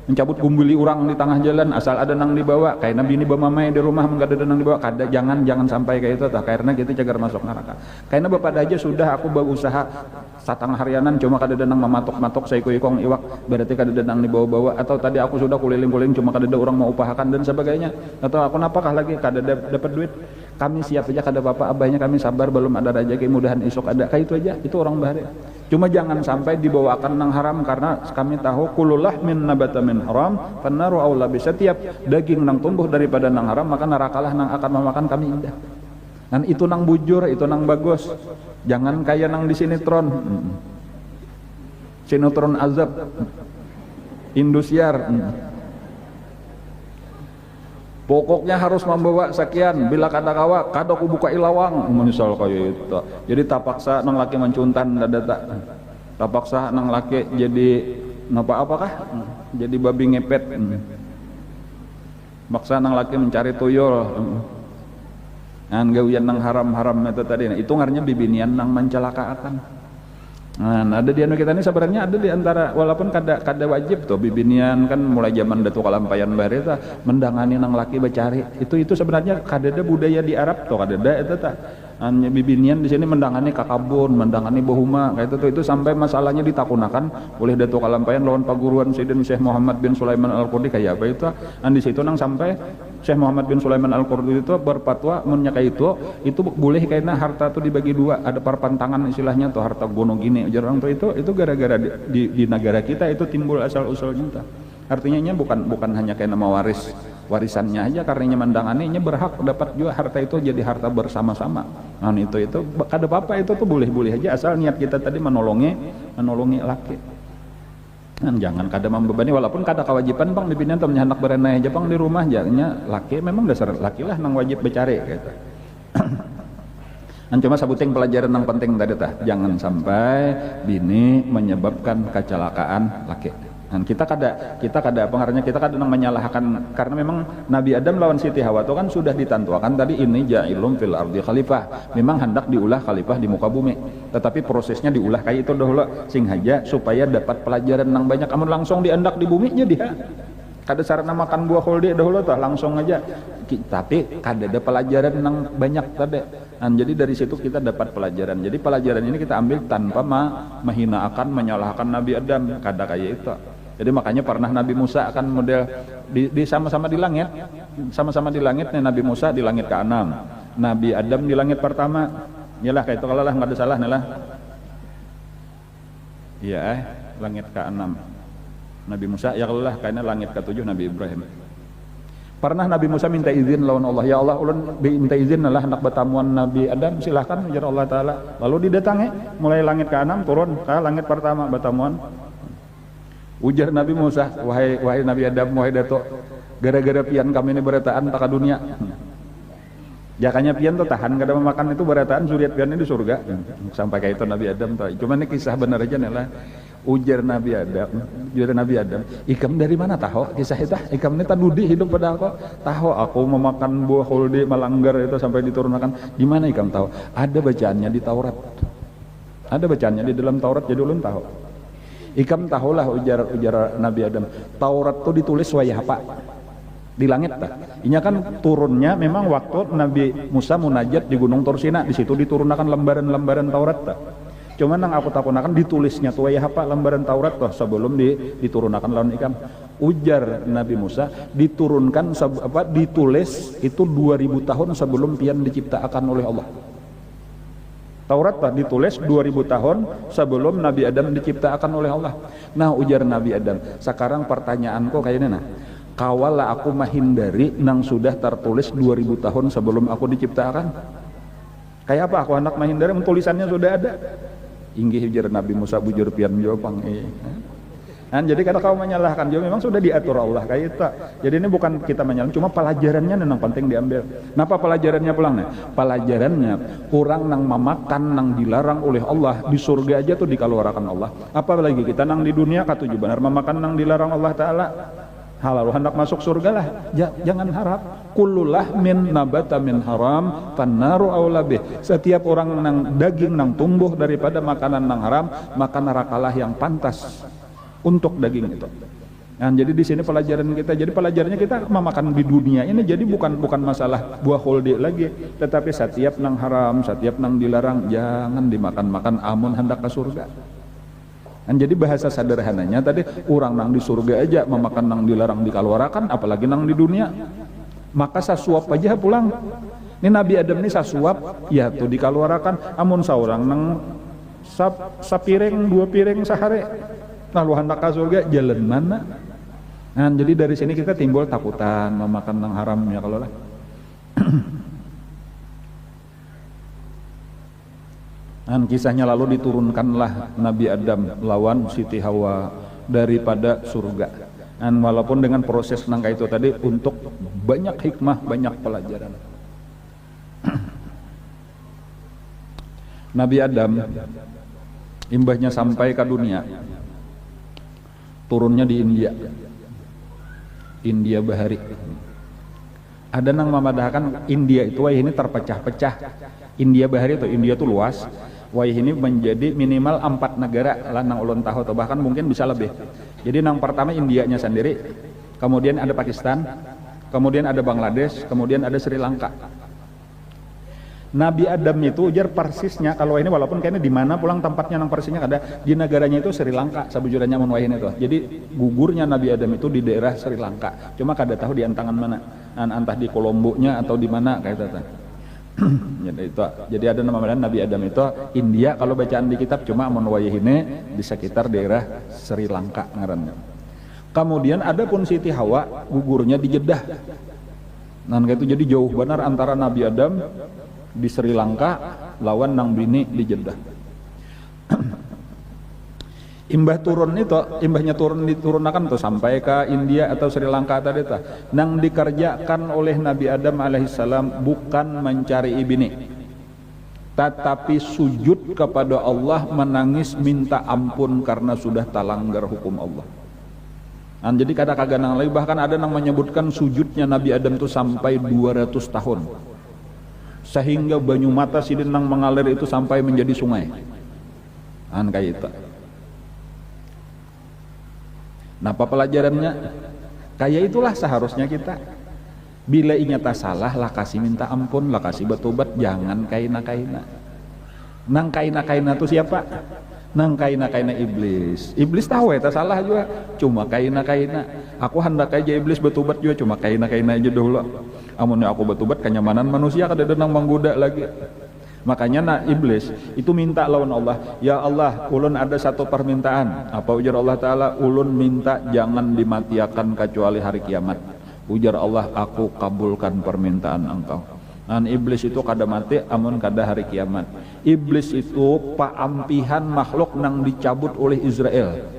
Speaker 1: mencabut gumbuli orang di tengah jalan asal ada nang dibawa kayak nabi ini bamamai di rumah enggak ada nang dibawa kada jangan sampai kayak itu tah karena kita cagar masuk neraka karena bapak aja sudah aku berusaha satang harianan cuma kada ada nang mematok-matok saya ikong iwak berarti kada ada nang dibawa-bawa atau tadi aku sudah kuliling-kuliling cuma kada ada orang mau upahakan dan sebagainya atau aku napakah lagi kada dapat duit kami siap aja kada bapak abahnya kami sabar belum ada rezeki mudahan esok ada kayak itu aja itu orang bahari cuma jangan sampai dibawakan nang haram karena kami tahu kulullah min nabata min haram fannaru aula bi setiap daging nang tumbuh daripada nang haram maka nerakalah nang akan memakan kami indah dan itu nang bujur itu nang bagus jangan kayak nang di sinetron azab Indosiar pokoknya harus membawa sekian bila kada kawa kada ku buka ilawang menyesal kayak itu jadi tapaksa nang laki mencuntan dada tapaksa nang laki jadi napa apakah jadi babi ngepet maksa nang laki mencari tuyul ngan gawian nang haram-haram itu tadi nah, itu ngarnya bibinian nang mencelakakan. Nah, ada di anu kita ini sebenarnya ada di antara walaupun kada wajib tuh bibinian kan mulai zaman Datuk Kalampayan bareta mendangani nang laki becari itu sebenarnya kada ada budaya di Arab tuh kada ada itu tah hanya bibinian di sini mendangani kakabun mendangani bohuma kayak itu sampai masalahnya ditakunakan oleh Datuk Kalampayan lawan paguruan Sayyidina Syekh Muhammad bin Sulaiman Al-Qurdi kayak apa itu di situ nang sampai Syekh Muhammad bin Sulaiman Al-Qurdi itu berfatwa munnya kayak itu boleh kayaknya harta itu dibagi dua ada perpantangan istilahnya tuh harta gono gini jarang tuh itu gara-gara di negara kita itu timbul asal usulnya artinya bukan hanya kayak nama warisannya aja karenanya mandanganinya berhak dapat juga harta itu jadi harta bersama-sama nah itu kada apa-apa itu tuh boleh aja asal niat kita tadi menolongi laki dan jangan kada membebani walaupun kada kewajiban bang dipindah atau anak berenai aja bang di rumah jadinya laki memang dasar laki lah nang wajib becari gitu cuma sabuting pelajaran yang penting tadi tah jangan sampai bini menyebabkan kecelakaan laki dan kita kada pengaruhnya kita kada nang menyalahkan karena memang Nabi Adam lawan Siti Hawa itu kan sudah ditentukan tadi ini ja'ilum fil ardi khalifah memang hendak diulah khalifah di muka bumi tetapi prosesnya diulah kayak itu dahulu sing haja supaya dapat pelajaran nang banyak amun langsung diandak di bumi jadi kada sarana makan buah holdi dahulu tuh langsung aja tapi kada ada pelajaran nang banyak tadi dan jadi dari situ kita dapat pelajaran jadi pelajaran ini kita ambil tanpa menghinakan menyalahkan Nabi Adam kada kayak itu jadi makanya pernah Nabi Musa akan model di sama-sama di langit nih Nabi Musa di langit ke-6 Nabi Adam di langit pertama yalah kayak itu kalau lah nggak ada salah nih lah iya langit ke-6 Nabi Musa ya Allah karena langit ke-7 Nabi Ibrahim pernah Nabi Musa minta izin lawan Allah ya Allah ulun minta izin lah hendak bertamuan Nabi Adam silahkan ujar Allah Ta'ala lalu didatangi mulai langit ke-6 turun ke langit pertama bertamuan ujar Nabi Musa wahai Nabi Adam wahai Datuk gara-gara pian kami ini beretaan tak ke dunia jakanya pian tuh tahan kada memakan itu beretaan suriat pian ini di surga sampai kayak itu Nabi Adam tuh cuma ini kisah benar aja nih lah ujar Nabi Adam ikam dari mana tahu kisah itu ikam ini tadudi hidup pada aku tahu aku memakan buah holdi melanggar itu sampai diturunkan gimana ikam tahu ada bacaannya di Taurat ada bacaannya di dalam Taurat jadi ulun tahu ikam tahulah ujar Nabi Adam Taurat itu ditulis wayah apa di langit tak inya kan turunnya memang waktu Nabi Musa munajat di Gunung Tursina di situ diturunkan lembaran-lembaran Taurat tak cuman nang aku takunakan ditulisnya tuh ya apa lembaran Taurat tuh sebelum diturunkan lawan ikam ujar Nabi Musa diturunkan ditulis itu 2000 tahun sebelum pian diciptakan oleh Allah Taurat ditulis 2000 tahun sebelum Nabi Adam diciptakan oleh Allah. Nah ujar Nabi Adam, sekarang pertanyaanku kayaknya nah, kawala aku menghindari nang sudah tertulis 2000 tahun sebelum aku diciptakan. Kayak apa aku hendak menghindari, tulisannya sudah ada. Inggih ujar Nabi Musa bujur pian jopang. Jadi kalau kau menyalahkan, juga memang sudah diatur Allah kayak itu. Jadi ini bukan kita menyalahkan, cuma pelajarannya memang penting diambil. Kenapa pelajarannya pulang nih? Pelajarannya kurang nang memakan nang dilarang oleh Allah di surga aja tuh dikeluarkan Allah. Apalagi kita nang di dunia katuju benar memakan nang dilarang Allah Taala. Halal hendak masuk surga lah, jangan harap. Kullulah min nabata min haram fannaru aula bih. Setiap orang nang daging nang tumbuh daripada makanan nang haram, maka nerakalah yang pantas untuk daging itu. Nah, jadi di sini pelajaran kita. Jadi pelajarannya kita memakan di dunia ini jadi bukan masalah buah holdi lagi, tetapi setiap nang haram, setiap nang dilarang jangan dimakan-makan amun hendak ke surga. Dan jadi bahasa sederhananya tadi orang nang di surga aja memakan nang dilarang dikeluarkan, apalagi nang di dunia. Maka sasuap aja pulang. Ini Nabi Adam ini sasuap ya tuh dikeluarkan, amun saurang nang sapiring 2 piring sehari. Nah lu hendak ke surga jalan mana? Nah jadi dari sini kita timbul takutan memakan yang haram ya kalau lah. Dan kisahnya lalu diturunkanlah Nabi Adam lawan Siti Hawa daripada surga. Dan walaupun dengan proses nangka itu tadi untuk banyak hikmah, banyak pelajaran. Nabi Adam imbahnya sampai ke dunia. Turunnya di India Bahari. Ada nang memadahkan India itu ini terpecah-pecah. India Bahari atau India itu luas. Ini menjadi minimal 4 negara lah nang ulun tahu atau bahkan mungkin bisa lebih. Jadi nang pertama Indianya sendiri, kemudian ada Pakistan, kemudian ada Bangladesh, kemudian ada Sri Lanka. Nabi Adam itu ujar persisnya kalau ini walaupun kayaknya di mana pulang tempatnya nang persisnya ada di negaranya itu Sri Lanka sabujurannya mun wahin itu. Jadi gugurnya Nabi Adam itu di daerah Sri Lanka. Cuma kada tahu di antangan mana. Entah di Kolombo-nya atau di mana kayak itu. Jadi ada nama Nabi Adam itu India kalau bacaan di kitab cuma mun wayahine di sekitar daerah Sri Lanka ngarannya. Kemudian ada pun Siti Hawa gugurnya di Jeddah. Nah itu jadi jauh benar antara Nabi Adam di Sri Lanka lawan nang bini di Jeddah. Imbahnya diturunkan tuh sampai ke India atau Sri Lanka tadi tuh. Nang dikerjakan oleh Nabi Adam alaihissalam bukan mencari bini, tetapi sujud kepada Allah, menangis minta ampun karena sudah talanggar hukum Allah. Nah, jadi kadang-kadang nang lagi bahkan ada nang menyebutkan sujudnya Nabi Adam itu sampai 200 tahun. Sehingga banyu mata sidin nang mengalir itu sampai menjadi sungai. Kayak itu. Nah apa pelajarannya? Kayak itulah seharusnya kita. Bila ingat salah lah kasih minta ampun, lah kasih bertobat, jangan kaina-kaina. Nang kaina-kaina itu siapa? Nang kaina-kaina iblis. Iblis tahu ya salah juga, cuma kaina-kaina. Aku hendak aja iblis bertobat juga, cuma kaina-kaina aja dulu. Amunnya aku bertobat kenyamanan manusia kada ada nang menggoda lagi. Makanya iblis itu minta lawan Allah, ya Allah, ulun ada satu permintaan. Apa ujar Allah Ta'ala? Ulun minta jangan dimatiakan kecuali hari kiamat. Ujar Allah, aku kabulkan permintaan engkau. Dan iblis itu kada mati amun kada hari kiamat. Iblis itu paampihan makhluk nang dicabut oleh Israel.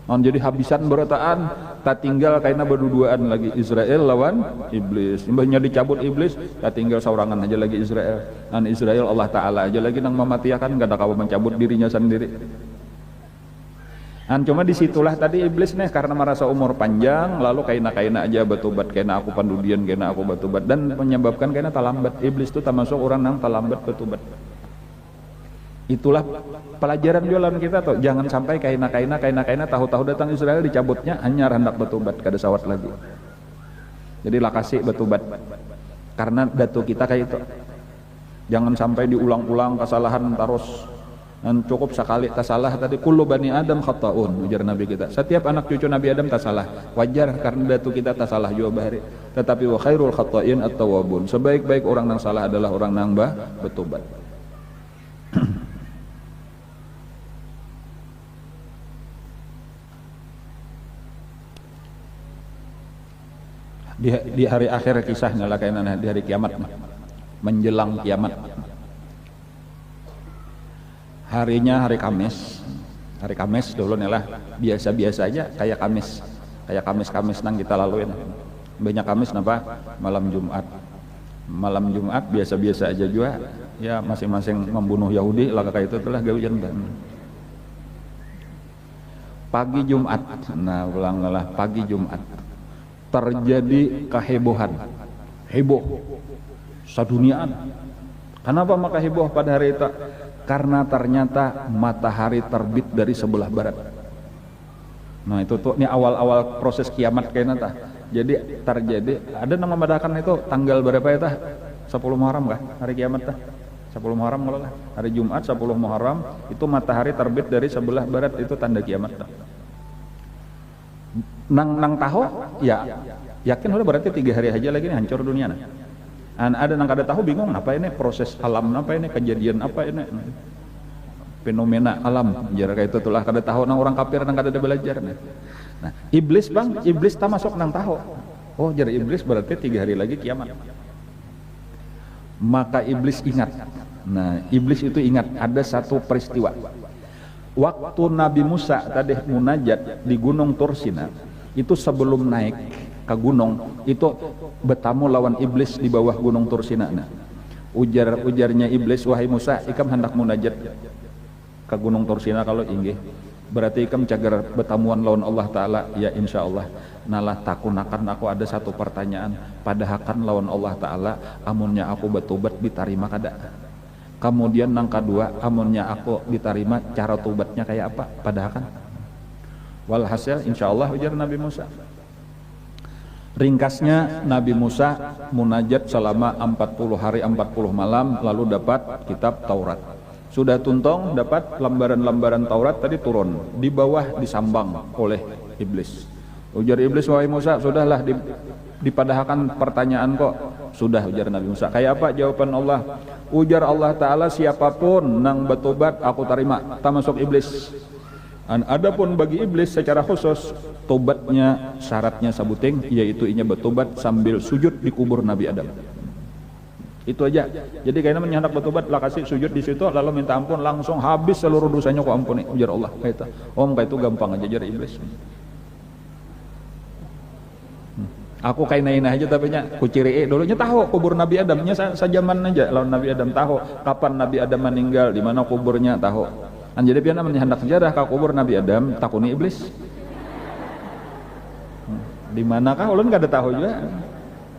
Speaker 1: Jadi habisan berataan tak tinggal kaina berduaan lagi Israel lawan iblis. Imbahnya dicabut iblis, tak tinggal saurangan aja lagi Israel. Dan Israel Allah Ta'ala aja lagi nang mematiakan, gak ada kawan mencabut dirinya sendiri. Dan cuma disitulah tadi iblis nih karena merasa umur panjang, lalu kaina aja bertobat, kaina aku pandudian, kaina aku bertobat, dan menyebabkan kaina talambat. Iblis itu termasuk orang nang talambat bertobat. Itulah pelajaran jualan kita tuh, jangan sampai kaina tahu-tahu datang Israel dicabutnya hanya hendak bertobat kada sawat lagi. Jadi lah kasih bertobat karena datu kita kayak itu. Jangan sampai diulang-ulang kesalahan terus. Dan cukup sekali tasalah tadi, kullu bani Adam khata'un, ujar Nabi kita. Setiap anak cucu Nabi Adam tasalah, wajar karena datu kita tasalah juga bahari. Tetapi wa khairul khata'in at-tawwabun, sebaik-baik orang yang salah adalah orang yang bertobat. di hari akhir kisahnya lah kayaknya di hari kiamat, menjelang kiamat. Harinya hari Kamis dulu nih lah, biasa-biasa aja kayak Kamis nang kita laluin. Banyak Kamis napa? Malam Jumat biasa-biasa aja juga. Ya masing-masing membunuh Yahudi lah kayak itu telah gawian. Pagi Jumat, nah ulanglah pagi Jumat terjadi kehebohan, heboh saduniaan. Kenapa maka heboh pada hari itu? Karena ternyata matahari terbit dari sebelah barat. Nah itu tuh ini awal-awal proses kiamat kayaknya tah. Jadi terjadi ada nama madakan itu tanggal berapa ya tah? 10 Muharram kah hari kiamat tah? 10 Muharram kalau lah. Hari Jumat 10 Muharram itu matahari terbit dari sebelah barat, itu tanda kiamat tah. Nang tahu ya yakin udah berarti 3 hari aja lagi nih hancur dunia nah. Ada nang kada tahu bingung apa ini proses alam, apa ini kejadian, apa ini fenomena alam jar kayak itu tulah kada tahu nang orang kafir nang kada ada belajar nah. Nah iblis tak masuk nang tahu. Oh jar iblis berarti 3 hari lagi kiamat. Maka iblis ingat. Nah iblis itu ingat ada satu peristiwa waktu Nabi Musa tadi munajat di Gunung Tursina. Itu sebelum naik ke gunung itu bertamu lawan iblis di bawah Gunung Tursina. Nah, ujarnya iblis, wahai Musa, ikam hendak munajat ke Gunung Tursina kalau inggih. Berarti ikam cagar bertamuan lawan Allah Ta'ala. Ya insya Allah. Nalah takunakan aku ada satu pertanyaan. Padahakan lawan Allah Ta'ala, amunnya aku betubat diterima kada. Kemudian nang kedua, amunnya aku diterima, cara tubatnya kayak apa? Padahakan. Walhasil insya Allah ujar Nabi Musa. Ringkasnya Nabi Musa munajat selama 40 hari 40 malam lalu dapat kitab Taurat. Sudah tuntung dapat lembaran-lembaran Taurat tadi turun di bawah disambang oleh iblis. Ujar iblis, wahai Musa, sudahlah dipadahkan pertanyaan kok. Sudah ujar Nabi Musa. Kayak apa jawaban Allah? Ujar Allah Ta'ala, siapapun nang bertobat aku terima, termasuk iblis. Adapun bagi iblis secara khusus tobatnya syaratnya sabuting, yaitu inya bertobat sambil sujud di kubur Nabi Adam. Itu aja. Jadi kayaknya menyandak bertobat lah kasih sujud di situ lalu minta ampun langsung habis seluruh dosanya kok ampuni ujar Allah kayak itu. Kayak itu gampang aja jar iblis. Aku kainain aja tapi nya ku ciri dulunya tahu kubur Nabi Adam nya sajaman aja lawan Nabi Adam tahu kapan Nabi Adam meninggal, di mana kuburnya tahu. Jadi piana hendak sejarah ka kubur Nabi Adam takuni iblis. Di manakah ulun enggak ada tahu juga.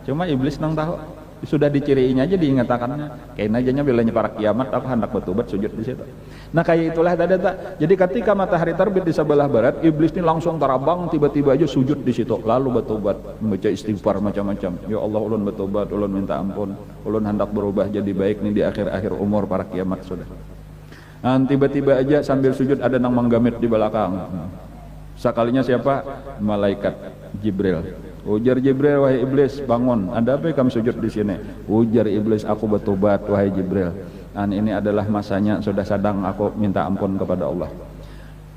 Speaker 1: Cuma iblis nang tahu. Sudah diciriinya aja diingatakannya. Kain aja nya bilanya para kiamat aku hendak bertobat sujud di situ. Nah kayak itulah tadi tak. Jadi ketika matahari terbit di sebelah barat, iblis ini langsung terabang tiba-tiba aja sujud di situ. Lalu bertobat, membaca istighfar macam-macam. Ya Allah ulun bertobat, ulun minta ampun, ulun hendak berubah jadi baik nih di akhir-akhir umur para kiamat sudah. Dan tiba-tiba aja sambil sujud ada nang menggamit di belakang. Sekalinya siapa? Malaikat Jibril. Ujar Jibril, wahai iblis bangun. Ada apa kamu sujud di sini? Ujar iblis, aku bertobat wahai Jibril. Dan ini adalah masanya sudah sedang aku minta ampun kepada Allah.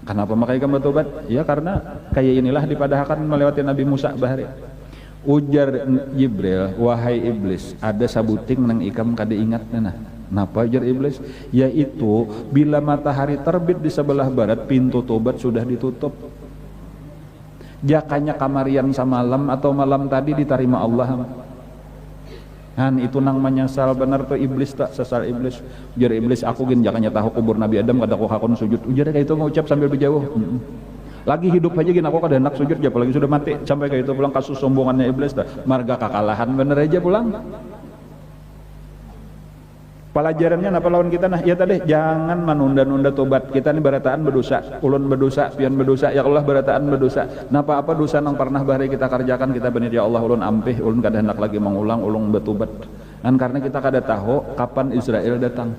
Speaker 1: Kenapa makanya kamu bertobat? Ya karena kayak inilah dipadahkan melewati Nabi Musa bahari. Ujar Jibril, wahai iblis, ada sabuting nang ikam kada ingat nah. Napa ujar iblis? Yaitu bila matahari terbit di sebelah barat, pintu tobat sudah ditutup. Jakanya kamarian semalam atau malam tadi diterima Allah. Han itu nang menyesal benar tuh iblis tak sesal iblis. Ujar iblis, aku gin jakanya tahu kubur Nabi Adam kada aku hakon sujud. Ujar kayak itu mengucap sambil berjauh. Lagi hidup aja gin aku kada hendak sujud ya, apalagi sudah mati. Sampai kayak itu pulang kasus sombongannya iblis dah. Marga kekalahan bener aja pulang. Pelajarannya apa lawan kita nah? Ya tadi jangan menunda-nunda tobat. Kita ini barataan berdosa, ulun berdosa, pian berdosa, ya Allah barataan berdosa. Napa apa dosa nang pernah bahari kita kerjakan kita bener ya Allah ulun ampih, ulun kada hendak lagi mengulang, ulun bertobat. Dan karena kita kada tahu kapan Israel datang.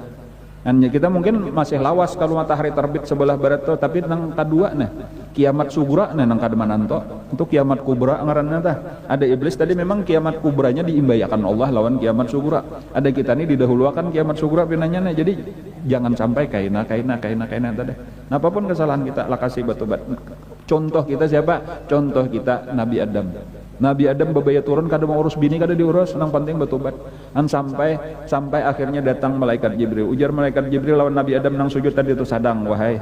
Speaker 1: Dan kita mungkin masih lawas kalau matahari terbit sebelah barat tuh, tapi nang kedua nih kiamat sugura nih nang kademan to. Untuk kiamat kubra ngaranna tah. Ada iblis tadi memang kiamat kubranya diimbayakan Allah lawan kiamat sugura. Ada kita nih didahuluakan kiamat sugura pinanya nih. Jadi jangan sampai kaina tadi. Nah, apapun kesalahan kita lah kasih bertobat. Contoh kita siapa? Contoh kita Nabi Adam. Nabi Adam babaya turun kada mau urus bini kada diurus, nang penting bertobat. Sampai akhirnya datang malaikat Jibril. Ujar malaikat Jibril lawan Nabi Adam nang sujud tadi itu, sadang wahai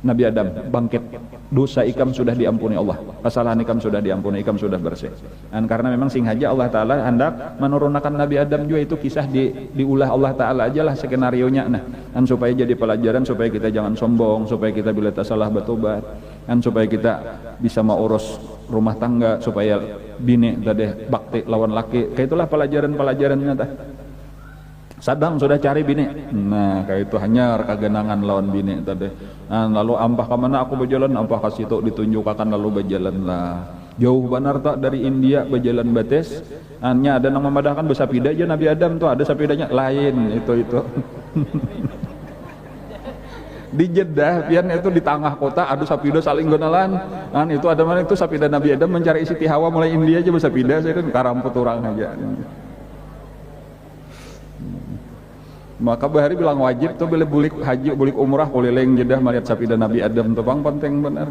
Speaker 1: Nabi Adam, bangkit, dosa ikam sudah diampuni Allah, kesalahan ikam sudah diampuni, ikam sudah bersih. Dan karena memang sengaja Allah Ta'ala hendak menurunkan Nabi Adam juga, itu kisah diulah Allah Ta'ala aja lah skenario nya, nah, dan supaya jadi pelajaran, supaya kita jangan sombong, supaya kita bila tak salah bertobat, dan supaya kita bisa mengurus rumah tangga, supaya bini tadi bakti lawan laki, kayak itulah pelajarannya tah. Sadang sudah cari bini, nah kayak itu hanya kagenangan lawan bini tadi. Nah, lalu ampah ke mana aku berjalan, ampah ke situ ditunjukkan, lalu berjalan lah. Jauh benar tak dari India berjalan bates. Hanya ada yang memadahkan bersapida aja Nabi Adam tuh, ada sapidanya lain itu. Di Jeddah, pian itu di tengah kota ada sapida saling gonalan. Nah, itu ada mana itu sapida Nabi Adam mencari Siti Hawa mulai India aja bersapida, saya kan karamput orang aja. Maka bahari bilang wajib tuh boleh bulik haji, bulik umrah, keliling Jeddah melihat sapida Nabi Adam tuh bang, penting benar.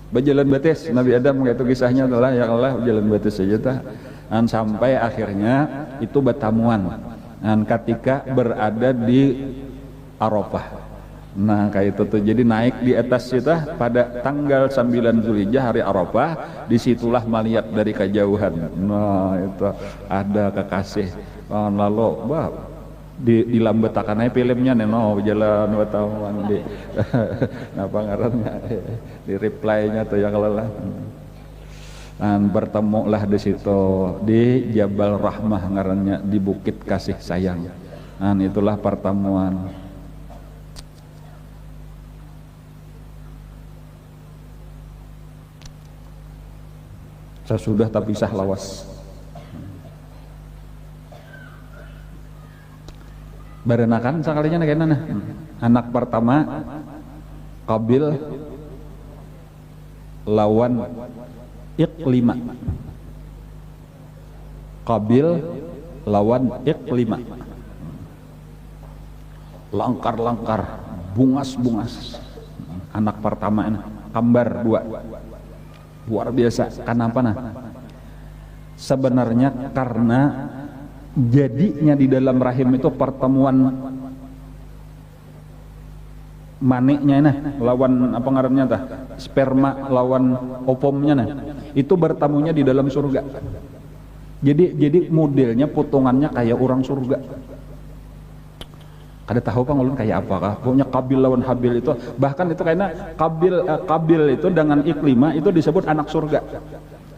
Speaker 1: Berjalan batis Nabi Adam kayak itu kisahnya adalah ya Allah berjalan batis saja tah. Dan sampai akhirnya itu bertamuan. Dan ketika berada di Arafah. Nah kayak itu tuh, jadi naik di atas kita pada tanggal 9 Zulhijjah hari Arafah, disitulah melihat dari kejauhan. Nah itu ada kekasih, lalu dilambetakan aja filmnya neno jalan wartawan di apa ngarannya di reply-nya tuh ya kalau lah. Dan bertemulah di situ di Jabal Rahmah ngarannya, di Bukit Kasih Sayang. Dan itulah pertemuan. Sesudah terpisah lawas. Barenakan sakalinya kayaknya nah. Anak pertama Qabil lawan Iqlima. Qabil lawan Iqlima. Langkar-langkar, bungas-bungas. Anak pertama ini kembar dua. Luar biasa. Kenapa nah? Sebenarnya karena jadinya di dalam rahim itu pertemuan maniknya nah lawan apa ngarannya tah, sperma lawan opomnya nah, itu bertemunya di dalam surga. Jadi modelnya potongannya kayak orang surga. Kada tahu Bang ulun kayak apakah pokoknya Qabil lawan Habil itu, bahkan itu karena Qabil itu dengan Iqlima itu disebut anak surga.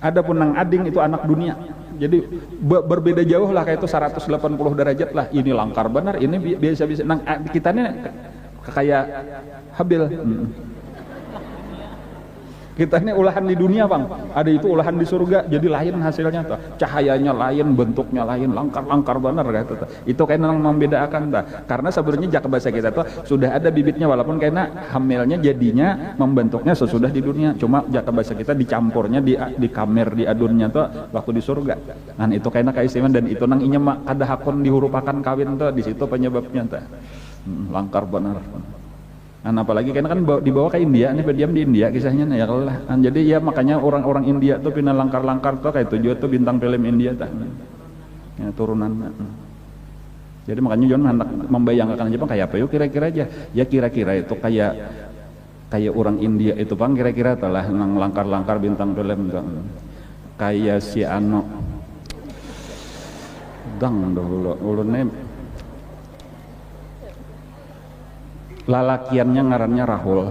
Speaker 1: Adapun nang ading itu anak dunia. Jadi berbeda jauh lah, kayak itu 180 derajat lah. Ini langkar benar, ini biasa-biasa. Nang kita ini kayak Habil. Kita ini ulahan di dunia Bang, ada itu ulahan di surga, jadi lain hasilnya tuh, cahayanya lain, bentuknya lain, langkar bener kayak itu. Itu kayak yang membedakan tuh. Karena sebenarnya jak bahasa kita tuh sudah ada bibitnya, walaupun karena hamilnya jadinya membentuknya sesudah di dunia, cuma jak bahasa kita dicampurnya di kamer di adunnya tuh waktu di surga. Nah itu kayak keistimewaan, dan itu nang inya mak ada hakun dihurupakan kawin tuh, di situ penyebabnya tuh. Langkar bener. Nah, apalagi kan dibawa ke India, ini berdiam di India kisahnya ya Allah. Jadi ya makanya orang-orang India tuh pindah langkar-langkar tuh kayak tujuh tuh bintang film India tah. Ya turunan. Jadi makanya John hendak membayangkan Jepang kayak apa yuk kira-kira aja. Ya kira-kira itu kayak orang India itu Bang, kira-kira telah nang langkar-langkar bintang film tuh. Kayak si Ano. Dang dahulu ulunnya lalakiannya ngarannya Rahul,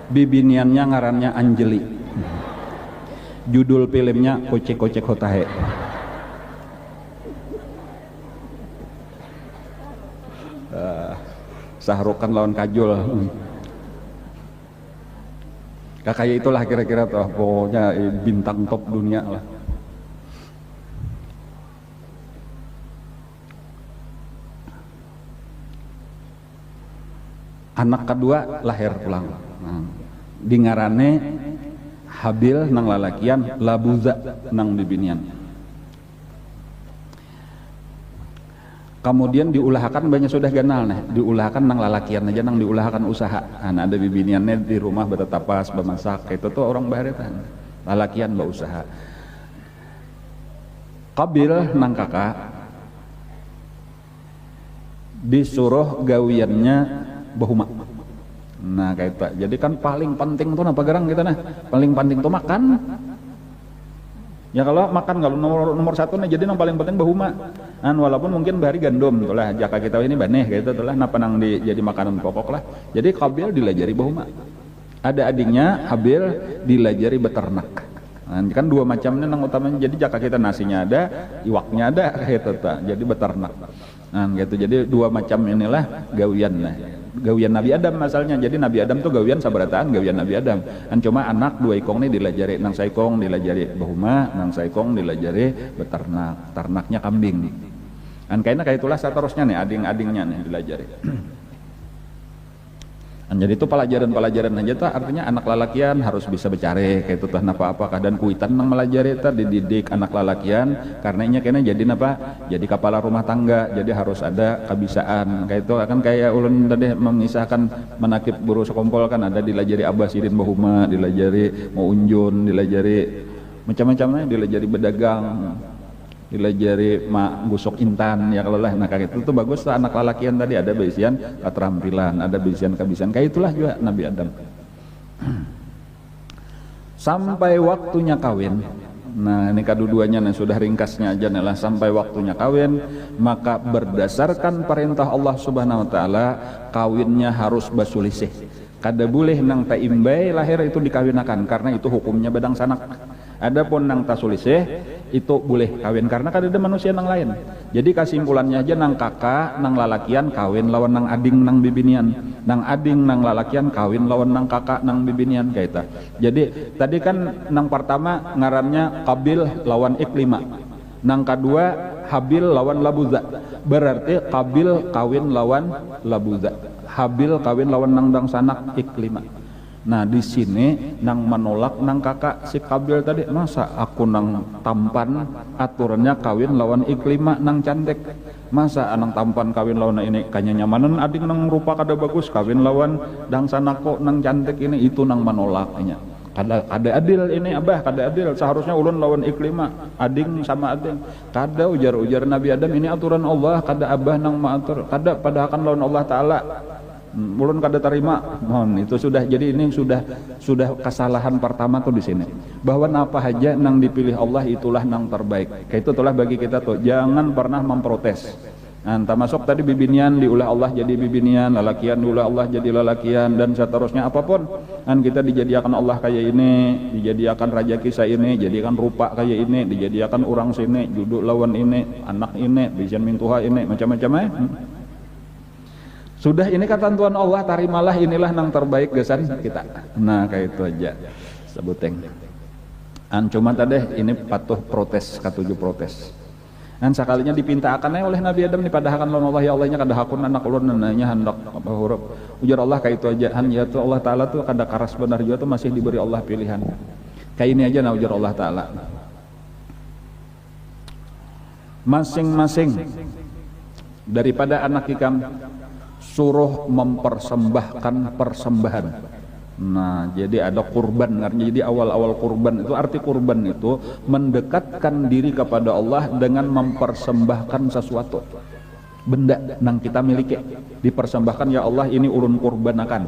Speaker 1: bibiniannya ngarannya Anjeli, judul filmnya Kocek-Kocek Hotahe. Sahrukan lawan Kajol. Kayak itulah kira-kira tuh, pokoknya bintang top dunia lah. Anak kedua lahir pulang. Nah, di ngarane Habil nang lalakian, Labuza nang bibinian. kemudian diulahkan banyak sudah ganal nih, diulahkan nang lalakian aja nang diulahkan usaha. Nah, ada bibiniannya di rumah bertapas bemasak itu tuh orang baheretan lalakian ba usaha. Qabil nang kakak disuruh gawiannya bahuma. Nah kayak itu. Jadi kan paling penting tuh apa gerang gitu nah, paling penting tuh makan. Ya kalau makan kalau nomor satu nih jadi yang paling penting bahuma. Walaupun mungkin bahari gandum tuh lah jaka kita ini baneh gitu tuh lah napa nang jadi makanan pokok lah. Jadi Qabil dilajari bahuma. Ada adiknya Habil dilajari beternak. Kan dua macamnya nang utamanya. Jadi jaka kita nasinya ada, iwaknya ada gitu tuh. Jadi beternak. Gitu. Jadi dua macam inilah gawian lah. Gawian Nabi Adam masalahnya. Jadi Nabi Adam tuh gawian sabarataan gawian Nabi Adam. Cuma anak dua ikong nih dilajari nang saikong dilajari bahuma, nang saikong dilajari beternak. Ternaknya kambing. Kayaknya kayak itulah seterusnya nih ading-adingnya nih dilajari. Jadi itu pelajaran-pelajaran aja tuh artinya anak lalakian harus bisa bercari kayak itu tuh apa-apa dan kuitan nang melajari itu dididik anak lalakian karena kena jadi napa jadi kepala rumah tangga jadi harus ada kebisaan kayak itu akan kayak ulun tadi mengisahkan menakib buru sekompol kan ada dilajari abasidin bahuma dilajari mau unjun dilajari macam-macamnya dilajari bedagang dilajari gusok intan ya kalau lah nah kayak itu tuh bagus lah anak lalakian tadi ada bisian keterampilan ada bisian kebiasaan kayak itulah juga Nabi Adam sampai waktunya kawin. Nah ini kedua-duanya nah, sudah ringkasnya aja nih lah sampai waktunya kawin maka berdasarkan perintah Allah Subhanahu Wa Taala kawinnya harus basulisih kada boleh nang taimbai lahir itu dikawinakan karena itu hukumnya bedang sanak. Adapun nang tasulisih itu boleh kawin karena kada ada manusia nang lain. Jadi kesimpulannya aja nang kakak nang lalakian kawin lawan nang ading nang bibinian, nang ading nang lalakian kawin lawan nang kakak nang bibinian kayak itu. Jadi tadi kan nang pertama ngarannya Qabil lawan Iklima, nang kedua Habil lawan Labuza. Berarti Qabil kawin lawan Labuza, Habil kawin lawan nang dang sanak Iklima. Nah di sini nang menolak nang kakak si Qabil tadi masa aku nang tampan aturannya kawin lawan Iklima nang cantik masa nang tampan kawin lawan ini kayaknya nyamanan adik nang rupa kada bagus kawin lawan dang sanako nang cantik ini itu nang menolaknya kada adil ini abah kada adil seharusnya ulun lawan Iklima ading sama ading kada ujar Nabi Adam ini aturan Allah kada abah nang maatur kada padahal kan lawan Allah Ta'ala ulun kada terima itu sudah jadi ini sudah kesalahan pertama tuh di sini bahwa apa aja nang dipilih Allah itulah nang terbaik kayak itu itulah bagi kita tuh jangan pernah memprotes. Termasuk tadi bibinian diulah Allah jadi bibinian, lalakian diulah Allah jadi lalakian dan seterusnya apapun kita dijadikan Allah kayak ini, dijadikan raja kisah ini, jadikan rupa kayak ini, dijadikan orang sini, duduk lawan ini, anak ini, bijan mintuha ini, macam-macam sudah ini ketentuan Allah tarimalah inilah nang terbaik gesan kita. Nah kayak itu aja sebuteng. Cuma tadi ini patuh protes katujuh protes. Sekalinya dipintakan oleh Nabi Adam dipadahkan lawan Allah ya Allahnya kada hakun anak ulun nanya hendak apa huruf. Ujar Allah kayak itu aja ya tuh Allah Taala tuh kada karas benar juga tuh masih diberi Allah pilihan. Kayak ini aja nah ujar Allah Taala. Masing-masing daripada anak ikam suruh mempersembahkan persembahan. Nah jadi ada kurban jadi awal-awal kurban itu arti kurban itu mendekatkan diri kepada Allah dengan mempersembahkan sesuatu benda nang kita miliki dipersembahkan ya Allah ini ulun kurbanakan.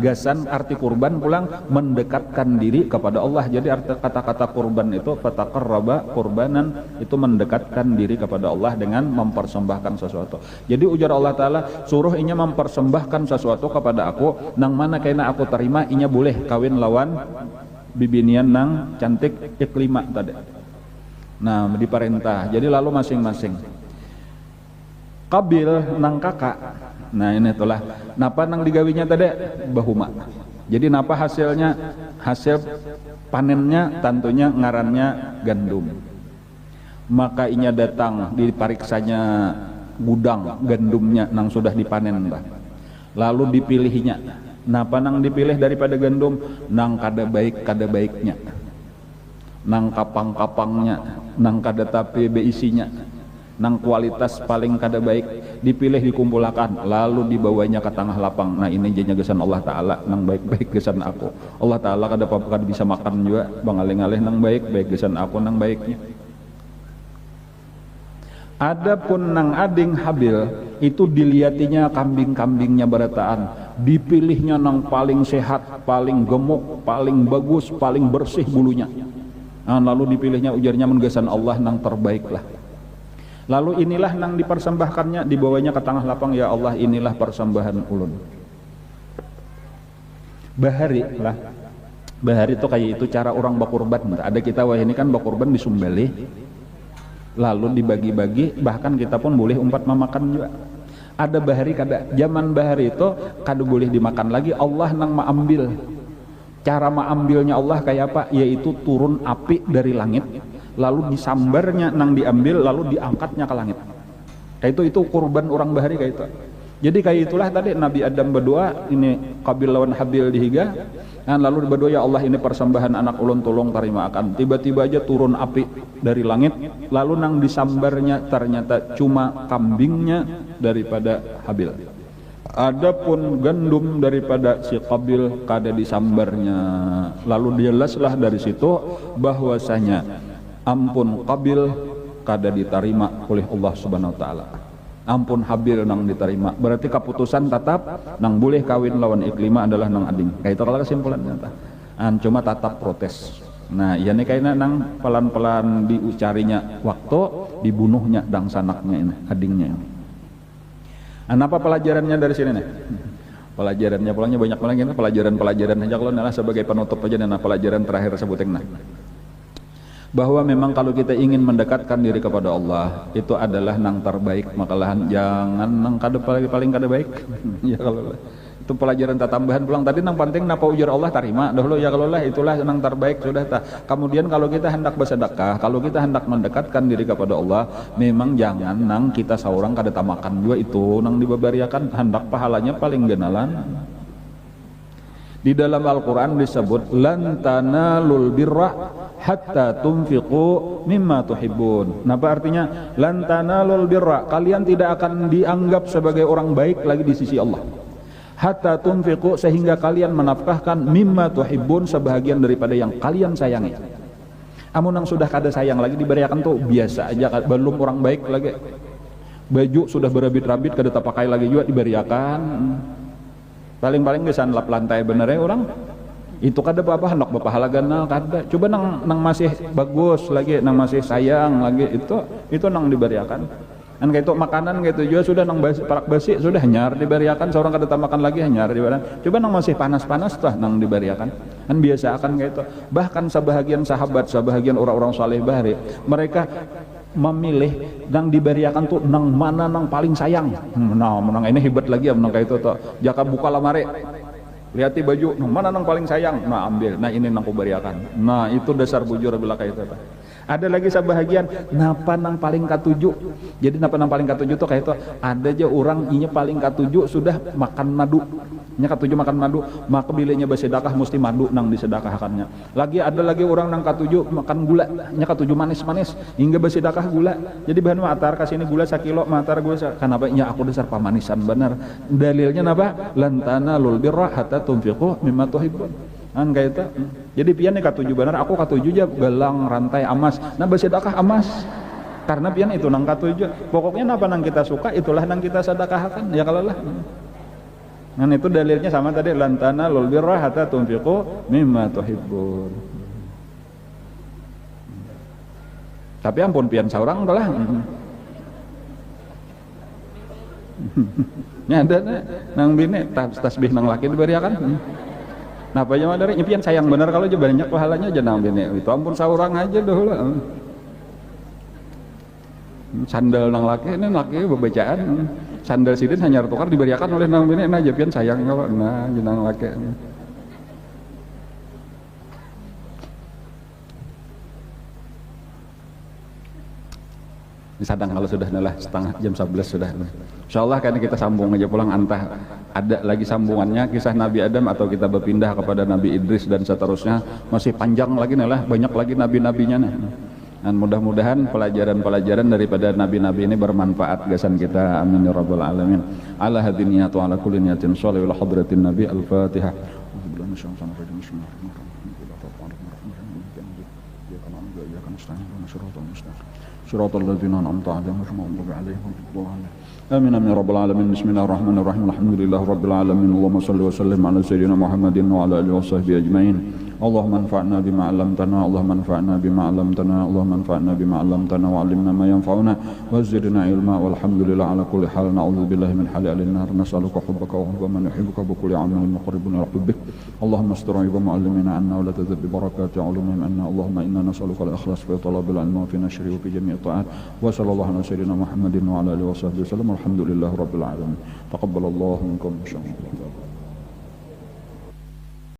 Speaker 1: Gasan arti kurban pulang mendekatkan diri kepada Allah. Jadi arti kata-kata kurban itu fataqarraba kurbanan itu mendekatkan diri kepada Allah dengan mempersembahkan sesuatu. Jadi ujar Allah Ta'ala suruh inya mempersembahkan sesuatu kepada aku nang mana kena aku terima inya boleh kawin lawan bibinian nang cantik Iklima tadi. Nah diperintah jadi lalu masing-masing Qabil nang kakak. Nah ini itulah napa nang digawinya tadi bahuma. Jadi napa hasilnya hasil panennya tentunya ngarannya gandum. Maka inya datang dipariksanya gudang gandumnya nang sudah dipanen bah. Lalu dipilihnya. Napa nang dipilih daripada gandum nang kada baiknya. Nang kapang-kapangnya, nang kada tapi beisinya. nang kualitas paling kada baik dipilih dikumpulkan lalu dibawanya ke tengah lapang. Nah ini jadinya gesan Allah Ta'ala nang baik-baik gesan aku. Allah Ta'ala kada bisa makan juga bangalih-alih nang baik-baik gesan aku nang baiknya. Adapun nang ading Habil itu diliatinya kambing-kambingnya berataan, dipilihnya nang paling sehat, paling gemuk, paling bagus, paling bersih bulunya. Nah, lalu dipilihnya ujarnya menggesan Allah nang terbaik lah. Lalu inilah nang dipersembahkannya, dibawanya ke tengah lapang, ya Allah inilah persembahan ulun. Bahari lah, bahari itu kayak itu cara orang bakurban. Ada kita wah ini kan bakurban disumbeli, lalu dibagi-bagi, bahkan kita pun boleh umpat memakan juga. Ada bahari kada, zaman bahari itu kada boleh dimakan lagi, Allah nang maambil. Cara maambilnya Allah kayak apa? Yaitu turun api dari langit, lalu disambarnya nang diambil, lalu diangkatnya ke langit. Kayak itu kurban orang bahari kayak itu. Jadi kayak itulah tadi Nabi Adam berdoa, ini Qabil lawan Habil dihiga, dan lalu berdoa ya Allah ini persembahan anak ulun tolong terima akan. Tiba-tiba aja turun api dari langit, lalu nang disambarnya ternyata cuma kambingnya daripada Habil. Adapun gandum daripada si Qabil kada disambarnya. Lalu jelaslah dari situ bahwasanya ampun Qabil kada diterima oleh Allah Subhanahu wa taala. Ampun Habil nang diterima. Berarti keputusan tetap nang boleh kawin lawan Iklimah adalah nang ading. Kayak itu kalau kesimpulannya tah. Cuma tetap protes. Nah, ya ini kayaknya nang pelan-pelan diucarinya waktu dibunuhnya dang sanaknya ini, adingnya ini. Apa pelajarannya dari sini nih? Pelajarannya pulangnya banyak lagi, pelajaran aja kalau nalah sebagai penutup aja. Nah, pelajaran terakhir sebutin nah, bahwa memang kalau kita ingin mendekatkan diri kepada Allah itu adalah nang terbaik, makalahan jangan nang kada paling kada baik. Ya kalau itu pelajaran tambahan pulang tadi nang penting napa ujar Allah tarima dahulu ya kalau lah itulah nang terbaik sudah ta. Kemudian kalau kita hendak bersedekah, kalau kita hendak mendekatkan diri kepada Allah, memang jangan nang kita seorang kada tamakan juga itu nang dibabariakan, hendak pahalanya paling genalan. Di dalam Al-Quran disebut lan tanalul birra hatta tunfiqu mimma tuhibbun. Apa artinya lan tanalul birra? Kalian tidak akan dianggap sebagai orang baik lagi di sisi Allah. Hatta tunfiqu sehingga kalian menafkahkan mimma tuhibbun sebahagian daripada yang kalian sayangi. Amun nang sudah kada sayang lagi diberiakan tuh biasa aja, belum orang baik lagi. Baju sudah berabit-rabit kada terpakai lagi juga diberiakan. Paling-paling gesan lap lantai bener ya orang. Itu kada apa-apa hendak berpahala ganal kada. Coba nang masih bagus lagi, nang masih sayang lagi itu nang diberiakan. Kan kayak itu makanan kayak itu juga sudah nang parak basi sudah hanyar diberiakan, seorang kada makan lagi hanyar diberiakan. Coba nang masih panas-panas tuh nang diberiakan. Kan biasa akan kayak itu. Bahkan sebahagian sahabat, sebahagian orang-orang saleh bahari, mereka memilih nang diberiakan tuh nang mana nang paling sayang. Nah, menang ini hebat lagi ya menang kayak itu tuh. Jaka buka lamare, lihati baju, nang mana nang paling sayang, nah ambil, nah ini nang kuberiakan. Nah itu dasar bujur bila kayak itu tuh. Ada lagi sebahagian napa nang paling katuju. Jadi napa nang paling katuju tuh kayak itu. Ada aja orang inya paling katuju sudah makan madu. Nya katuju makan madu, maka bilanya bersedekah mesti madu nang disedekahkannya. Lagi ada lagi orang nang katuju makan gula, nya katuju manis-manis hingga bersedekah gula. Jadi bahan matar kasih ini gula 1 kilo, matar gula kenapa nya aku dasar pamanisan benar. Dalilnya napa? Lan tanalul birra hatta tunfiqu mimma tuhibbun. Kan kayak itu. Jadi pian nih katuju benar, aku katuju aja gelang rantai emas. Nah bersedekah emas. Karena pian itu nang katuju. Pokoknya napa nang kita suka itulah nang kita sedekahkan. Ya kalau lah. Nah itu dalilnya sama tadi lan tanalul birra hatta tunfiqu mimma tuhibbun. Tapi ampun pian saurang adalah. Nya ada nang bini tasbih nang laki diberiakan. Nah apa aja dari nyepian sayang bener kalau aja banyak pahalanya aja nang bini. Itu ampun saurang aja dahulu. Sandal nang laki ini laki bebacaan. Sandal sidin hanya tukar diberiakan oleh nang bini. Nah jepian sayang kalau nah jenang laki. Disadang kalau sudah nalah setengah jam 11 sudah. Insyaallah kan kita sambung aja pulang, antah ada lagi sambungannya kisah Nabi Adam atau kita berpindah kepada Nabi Idris dan seterusnya, masih panjang lagi nalah, banyak lagi nabi-nabinya nah. Dan mudah-mudahan pelajaran-pelajaran daripada nabi-nabi ini bermanfaat gasan kita. Amin ya rabbal alamin. Ala hadhihi niyatu ala kulli niyatin shalih ila hadratin nabi. Al-Fatihah. Shiratal ladzina an'amta 'alaihim ghairil maghdubi 'alaihim waladdallin. Amin amin ya rabbal alamin. Bismillahirrahmanirrahim. Alhamdulillahirabbil alamin. Allahumma shalli wa sallim ala sayyidina Muhammadin wa ala alihi washabbihi ajmain. Allahumma anfa'na bima 'allamtana, Allahumma anfa'na bima 'allamtana, Allahumma anfa'na bima 'allamtana wa 'allimna ma yanfa'una wa zidna ilma walhamdulillah ala kulli hal. Na'udzu billahi min hali ahli nar. Nas'aluka hubbaka wa hubba man yuhibbuka bi kulli 'amalin muqarribun ila hubbik. Allahumma astur 'aiba mu'allimina anna wa la tadhib bi barakati 'ulumihim anna. Allahumma inna nas'aluka al-ikhlas fi talabil 'ilmi wa fi nashri wa fi jami' ta'at. Wa sallallahu ala sayyidina Muhammadin wa ala alihi washabbihi wasallam. Alhamdulillahirabbil alamin. Taqabbalallahu minkum insyaallah.